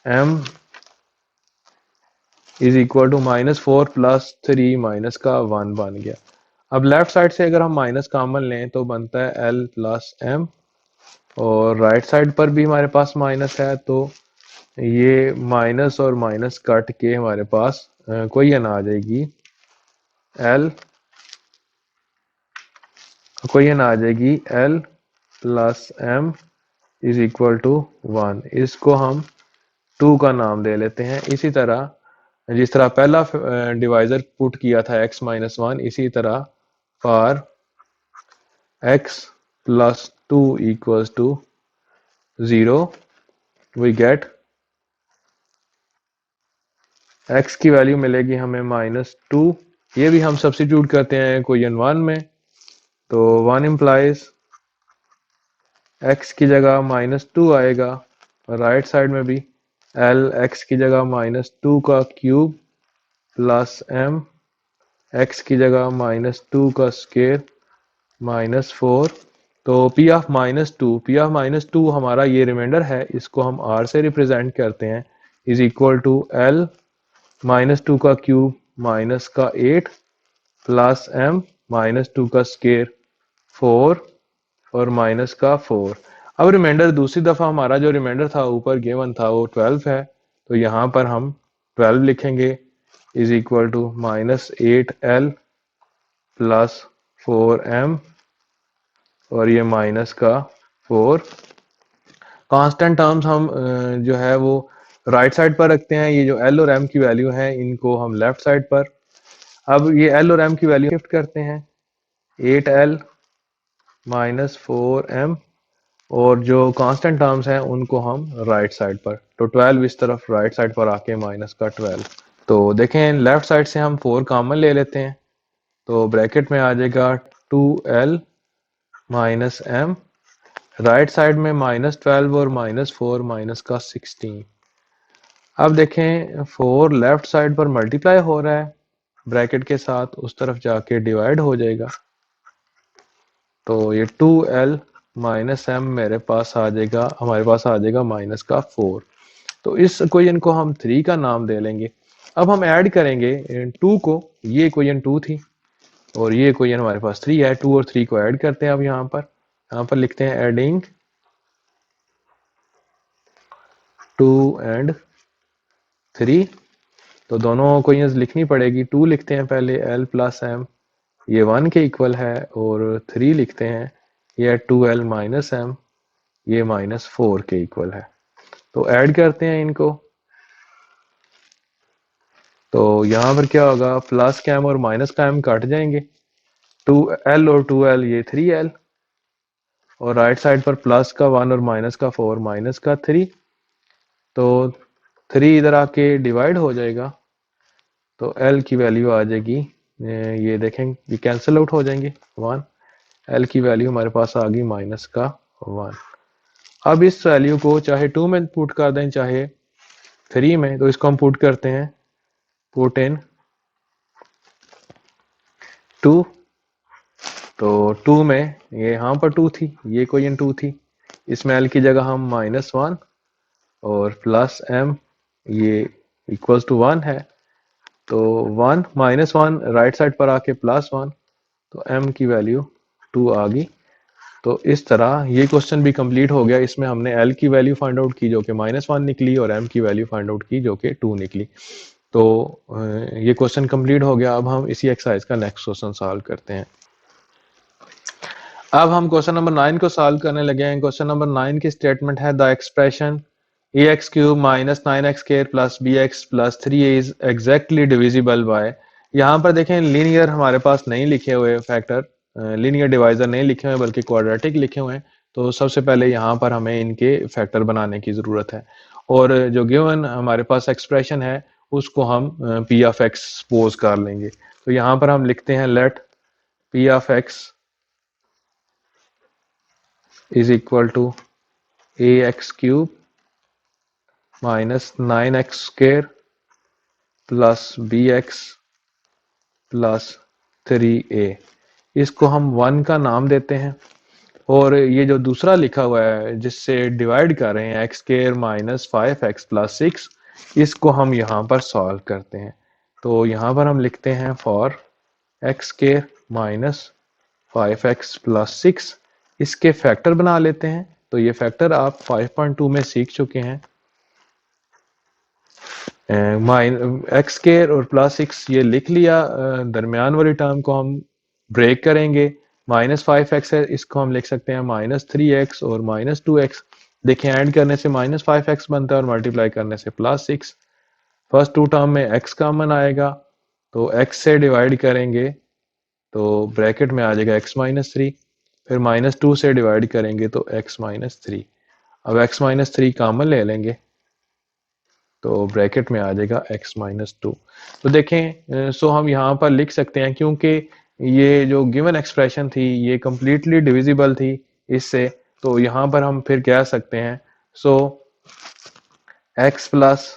-m is equal to -4 + 3 minus का 1 बन गया। अब लेफ्ट साइड से अगर हम माइनस कॉमन लें तो बनता है l + m, और राइट साइड पर भी हमारे पास माइनस है तो ये माइनस और माइनस कट के हमारे पास कोई आ जाएगी l, आ जाएगी l + m is equal to 1। इसको हम 2 का नाम दे लेते हैं। इसी तरह जिस तरह पहला डिवाइजर पुट किया था x -1, इसी तरह for x + 2 equals to 0 we get x की वैल्यू मिलेगी हमें -2। ये भी हम सब्स्टिट्यूट करते हैं इक्वेशन 1 में, तो 1 इम्प्लाइज x की जगह -2 आएगा, और राइट साइड में भी l x की जगह -2 का क्यूब प्लस m x की जगह -2 का स्क्वायर -4। तो p ऑफ -2 हमारा ये रिमाइंडर है, इसको हम r से रिप्रेजेंट करते हैं, इज इक्वल टू l -2 का क्यूब माइनस का 8 प्लस m -2 का स्क्वायर 4 और माइनस का 4। अब रिमाइंडर दूसरी दफा हमारा जो रिमाइंडर था ऊपर गिवन था वो 12 है, तो यहाँ पर हम 12 लिखेंगे is equal to -8l plus 4m और ये माइनस का 4। कांस्टेंट टर्म्स हम जो है वो राइट साइड पर रखते हैं, ये जो l और m की वैल्यू है इनको हम लेफ्ट साइड पर। अब ये l और m की वैल्यू शिफ्ट करते हैं, 8l -4m, और जो कांस्टेंट टर्म्स हैं उनको हम राइट साइड पर, तो 12 इस तरफ राइट साइड पर आके माइनस का 12। तो देखें लेफ्ट साइड से हम 4 कॉमन ले लेते हैं, तो ब्रैकेट में आ जाएगा 2l -m राइट साइड में -12 और -4 माइनस का 16। अब देखें 4 लेफ्ट साइड पर मल्टीप्लाई हो रहा है ब्रैकेट के साथ, उस तरफ जाके डिवाइड हो जाएगा। तो ये 2l माइनस m मेरे पास आ जाएगा, हमारे पास आ जाएगा माइनस का 4। तो इस इक्वेशन को हम 3 का नाम दे लेंगे। अब हम ऐड करेंगे 2 को, ये इक्वेशन 2 थी और ये इक्वेशन हमारे पास 3 है। 2 और 3 को ऐड करते हैं। अब यहाँ पर लिखते हैं एडिंग 2 एंड 3। तो दोनों इक्वेशंस लिखनी पड़ेगी। 2 लिखते हैं पहले, l प्लस m ये 1 के इक्वल है, और 3 लिखते हैं ये 2l माइनस m ये -4 के इक्वल है। तो ऐड करते हैं इनको। तो यहाँ पर क्या होगा, प्लस का m और माइनस का m कट जाएंगे, 2l और 2l ये 3l, और राइट साइड पर प्लस का 1 और माइनस का 4 माइनस का 3। तो 3 इधर आके डिवाइड हो जाएगा, तो l की वैल्यू आ जाएगी, ये देखें ये कैंसिल आउट हो जाएंगे 1। l की वैल्यू हमारे पास आ गई माइनस का 1। अब इस वैल्यू को चाहे 2 में पुट कर दें चाहे 3 में, तो इसको हम पुट करते हैं, पुट इन 2। तो 2 में ये यहाँ पर 2 थी, ये इक्वेशन 2 थी, इसमें l की जगह हम -1 और प्लस m ये इक्वल्स टू 1 है। तो 1 -1 राइट साइड पर आके +1, तो m की वैल्यू 2 आ गई। तो इस तरह ये क्वेश्चन भी कंप्लीट हो गया। इसमें हमने l की वैल्यू फाइंड आउट की जो कि -1 निकली, और m की वैल्यू फाइंड आउट की जो कि 2 निकली। तो ये क्वेश्चन कंप्लीट हो गया। अब हम इसी एक्सरसाइज का नेक्स्ट क्वेश्चन सॉल्व करते हैं। अब हम क्वेश्चन नंबर 9 को सॉल्व करने लगे हैं। क्वेश्चन नंबर 9 की स्टेटमेंट है, the expression ax cube minus 9x square plus bx plus 3a is exactly divisible by. यहाँ पर देखें लीनियर हमारे पास नहीं लिखे हुए फैक्टर, लीनियर डिवाइजर नहीं लिखे हुए बल्कि क्वाड्रेटिक लिखे हुए हैं। तो सबसे पहले यहाँ पर हमें इनके फैक्टर बनाने की ज़रूरत है, और जो गिवन हमारे पास एक्सप्रेशन है उसको हम p ऑफ x सपोज कर लेंगे। तो यहाँ पर हम लिखते हैं let p of x is equal to ax cube minus 9x square plus bx plus 3a। इसको हम 1 का नाम देते हैं, और ये जो दूसरा लिखा हुआ है जिससे डिवाइड कर रहे हैं x square minus 5x plus 6, इसको हम यहाँ पर सॉल्व करते हैं। तो यहाँ पर हम लिखते हैं for x square minus 5x plus 6, इसके फैक्टर बना लेते हैं। तो ये फैक्टर आप 5.2 में सीख चुके हैं। एक्स स्क्वायर और प्लस 6 ये लिख लिया, दरमियान वाली टर्म को हम ब्रेक करेंगे। -5x है, इसको हम लिख सकते हैं -3x और -2x। देखें ऐड करने से -5x बनता है और मल्टीप्लाई करने से +6। फर्स्ट टू टर्म में x कॉमन आएगा, तो x से डिवाइड करेंगे तो ब्रैकेट में आ जाएगा x-3। फिर -2 से डिवाइड करेंगे तो x-3। अब x-3 कॉमन ले लेंगे तो ब्रैकेट में आ जाएगा x-2। तो देखें सो हम यहाँ पर लिख सकते हैं, क्योंकि ये जो गिवन एक्सप्रेशन थी ये कंप्लीटली डिविजिबल थी इससे, तो यहाँ पर हम फिर कह सकते हैं so x plus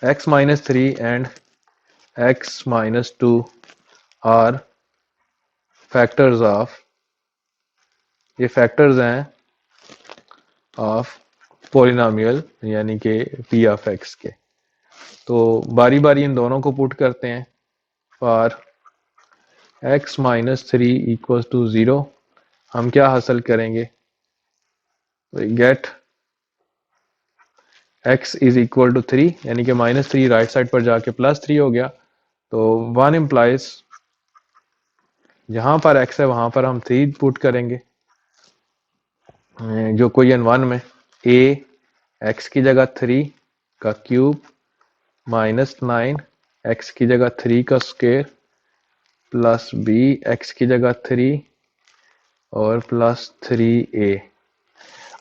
x-3 and x-2 are factors of, ये फैक्टर्स हैं ऑफ पॉलिनोमियल यानी कि p ऑफ x के। तो बारी बारी इन दोनों को पुट करते हैं। फॉर x-3 इक्वल्स टू 0 हम क्या हासिल करेंगे, get x is equal to 3, यानी कि -3 राइट साइड पर जाके +3 हो गया। तो 1 इम्प्लाइज जहां पर x है वहां पर हम 3 पुट करेंगे, जो क्वेश्चन 1 में a x की जगह 3 का क्यूब -9 x की जगह 3 का स्क्वायर प्लस b x की जगह 3 और प्लस 3a।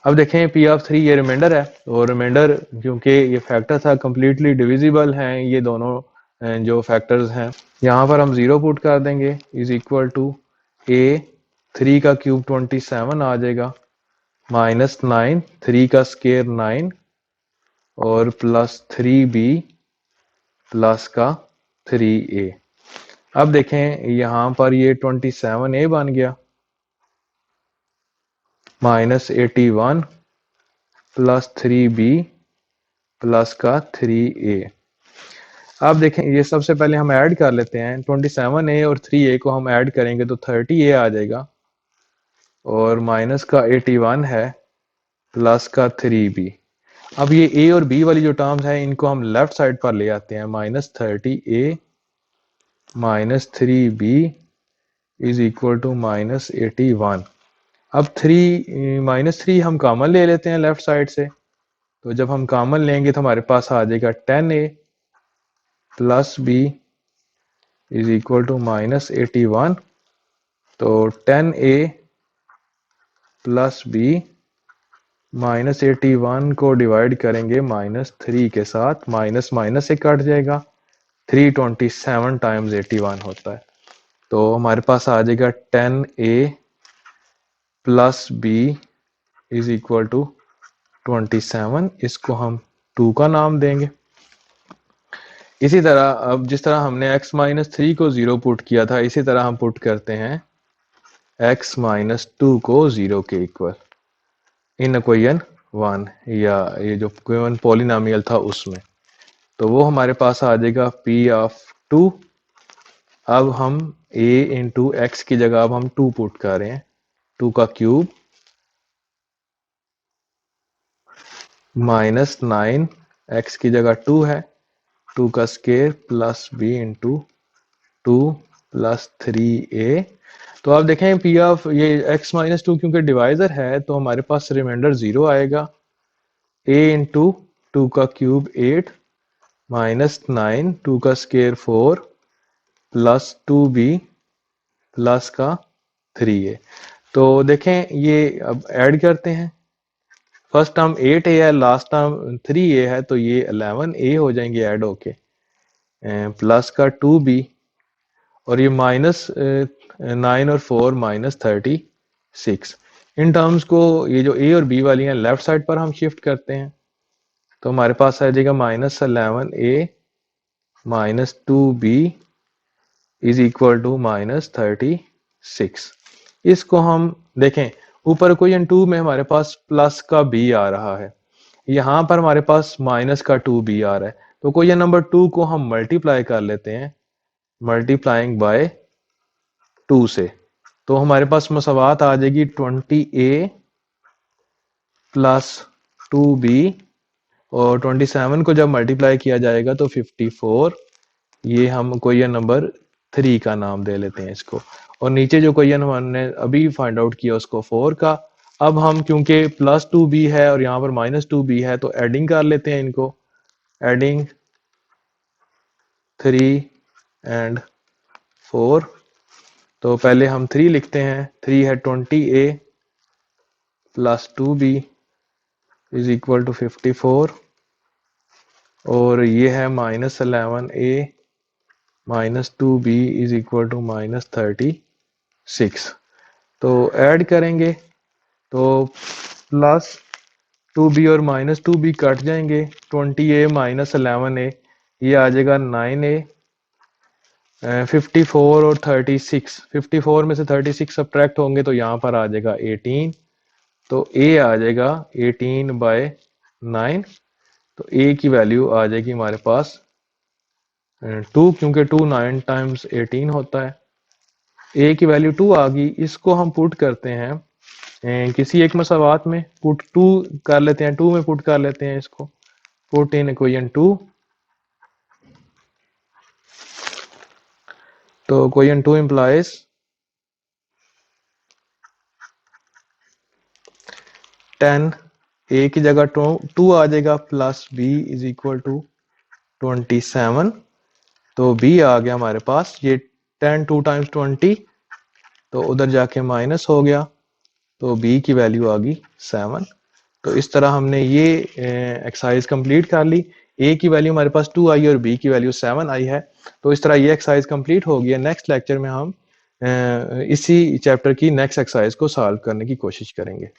अब देखें p ऑफ 3 ये रिमाइंडर है, और रिमाइंडर क्योंकि ये फैक्टर था कंप्लीटली डिविजिबल हैं ये दोनों जो फैक्टर्स हैं। यहाँ पर हम 0 पुट कर देंगे, इज इक्वल टू a 3 का क्यूब 27 आ जाएगा -9, 3 का स्क्वायर 9 और प्लस 3b प्लस का 3a। अब देखें यहां पर ये 27a बन गया, -81 प्लस 3b प्लस का 3a। अब देखें ये सबसे पहले हम ऐड कर लेते हैं, 27a और 3a को हम ऐड करेंगे तो 30a आ जाएगा, और माइनस का 81 है प्लस का 3b। अब ये a और b वाली जो टर्म्स है इनको हम लेफ्ट साइड पर ले आते हैं, -30a minus 3b is equal to -81। अब -3 हम कॉमन ले लेते हैं लेफ्ट साइड से, तो जब हम कॉमन लेंगे तो हमारे पास आ जाएगा 10a plus b is equal to -81। तो 10a प्लस b -81 को डिवाइड करेंगे -3 के साथ, माइनस माइनस से कट जाएगा, 327 टाइम्स 81 होता है। तो हमारे पास आ जाएगा 10a plus b is equal to 27। इसको हम 2 का नाम देंगे। इसी तरह अब जिस तरह हमने x माइनस 3 को 0 पुट किया था, इसी तरह हम पुट करते हैं x माइनस 2 को 0 के इक्वल इन इक्वेशन 1, या ये जो गिवन पॉलिनोमियल था उसमें, तो वो हमारे पास आ जाएगा p ऑफ 2। अब हम a इंटू एक्स की जगह अब हम 2 पुट कर रहे हैं, 2 का क्यूब -9, x की जगह 2 है, 2 का square plus b into 2 plus 3a। तो आप देखें p ऑफ ये x माइनस 2 क्योंकि डिवाइजर है तो हमारे पास रिमाइंडर 0 आएगा। a इंटू 2 का क्यूब 8 -9, 2 का स्क्वायर 4 प्लस 2b प्लस का 3a। तो देखें ये अब ऐड करते हैं, फर्स्ट टर्म 8a है, लास्ट टर्म 3a है, तो ये 11a हो जाएंगे ऐड होके, प्लस का 2b और ये -9 और 4 -36। इन टर्म्स को ये जो a और b वाली हैं लेफ्ट साइड पर हम शिफ्ट करते हैं, तो हमारे पास आ जाएगा -11a -2b is equal to -36। इसको हम देखें ऊपर क्वेश्चन 2 में हमारे पास प्लस का b आ रहा है, यहां पर हमारे पास माइनस का 2b आ रहा है, तो क्वेश्चन नंबर 2 को हम मल्टीप्लाई कर लेते हैं, मल्टीप्लाइंग बाय 2 से, तो हमारे पास मसावात आ जाएगी 20a प्लस 2b, और 27 को जब मल्टीप्लाई किया जाएगा तो 54। ये हम क्वेश्चन नंबर 3 का नाम दे लेते हैं इसको, और नीचे जो क्वेश्चन हमने अभी फाइंड आउट किया उसको 4 का। अब हम क्योंकि प्लस 2b है और यहाँ पर -2b है तो एडिंग कर लेते हैं इनको, एडिंग 3 एंड 4। तो पहले हम 3 लिखते हैं, 3 है 20a plus 2b is equal to 54, और ये है -11a -2b is equal to -36। तो ऐड करेंगे तो प्लस 2b और -2b कट जाएंगे, 20a -11a ये आ जाएगा 9a, 54 और 36, 54 में से 36 सब्ट्रैक्ट होंगे तो यहाँ पर आ जाएगा 18, तो a आ जाएगा 18/9। तो a की वैल्यू आ जाएगी हमारे पास 2, क्योंकि 2 9 टाइम्स 18 होता है। a की वैल्यू 2 आ गई, इसको हम पुट करते हैं किसी एक मसावात में, पुट 2 कर लेते हैं, 2 में पुट कर लेते हैं इसको, पुट इन इक्वेशन 2। तो इक्वेशन 2 इंप्लाइज 10, a की जगह 2 आ जाएगा plus b is equal to 27। तो b आ गया हमारे पास, ये 10 2 टाइम्स 20, तो उधर जाके माइनस हो गया, तो b की वैल्यू आ गई 7। तो इस तरह हमने ये एक्सरसाइज कंप्लीट कर ली। a की वैल्यू हमारे पास 2 आई और b की वैल्यू 7 आई है। तो इस तरह ये एक्सरसाइज कंप्लीट हो गई है। नेक्स्ट लेक्चर में हम इसी चैप्टर की नेक्स्ट एक्सरसाइज को सॉल्व करने की कोशिश करेंगे।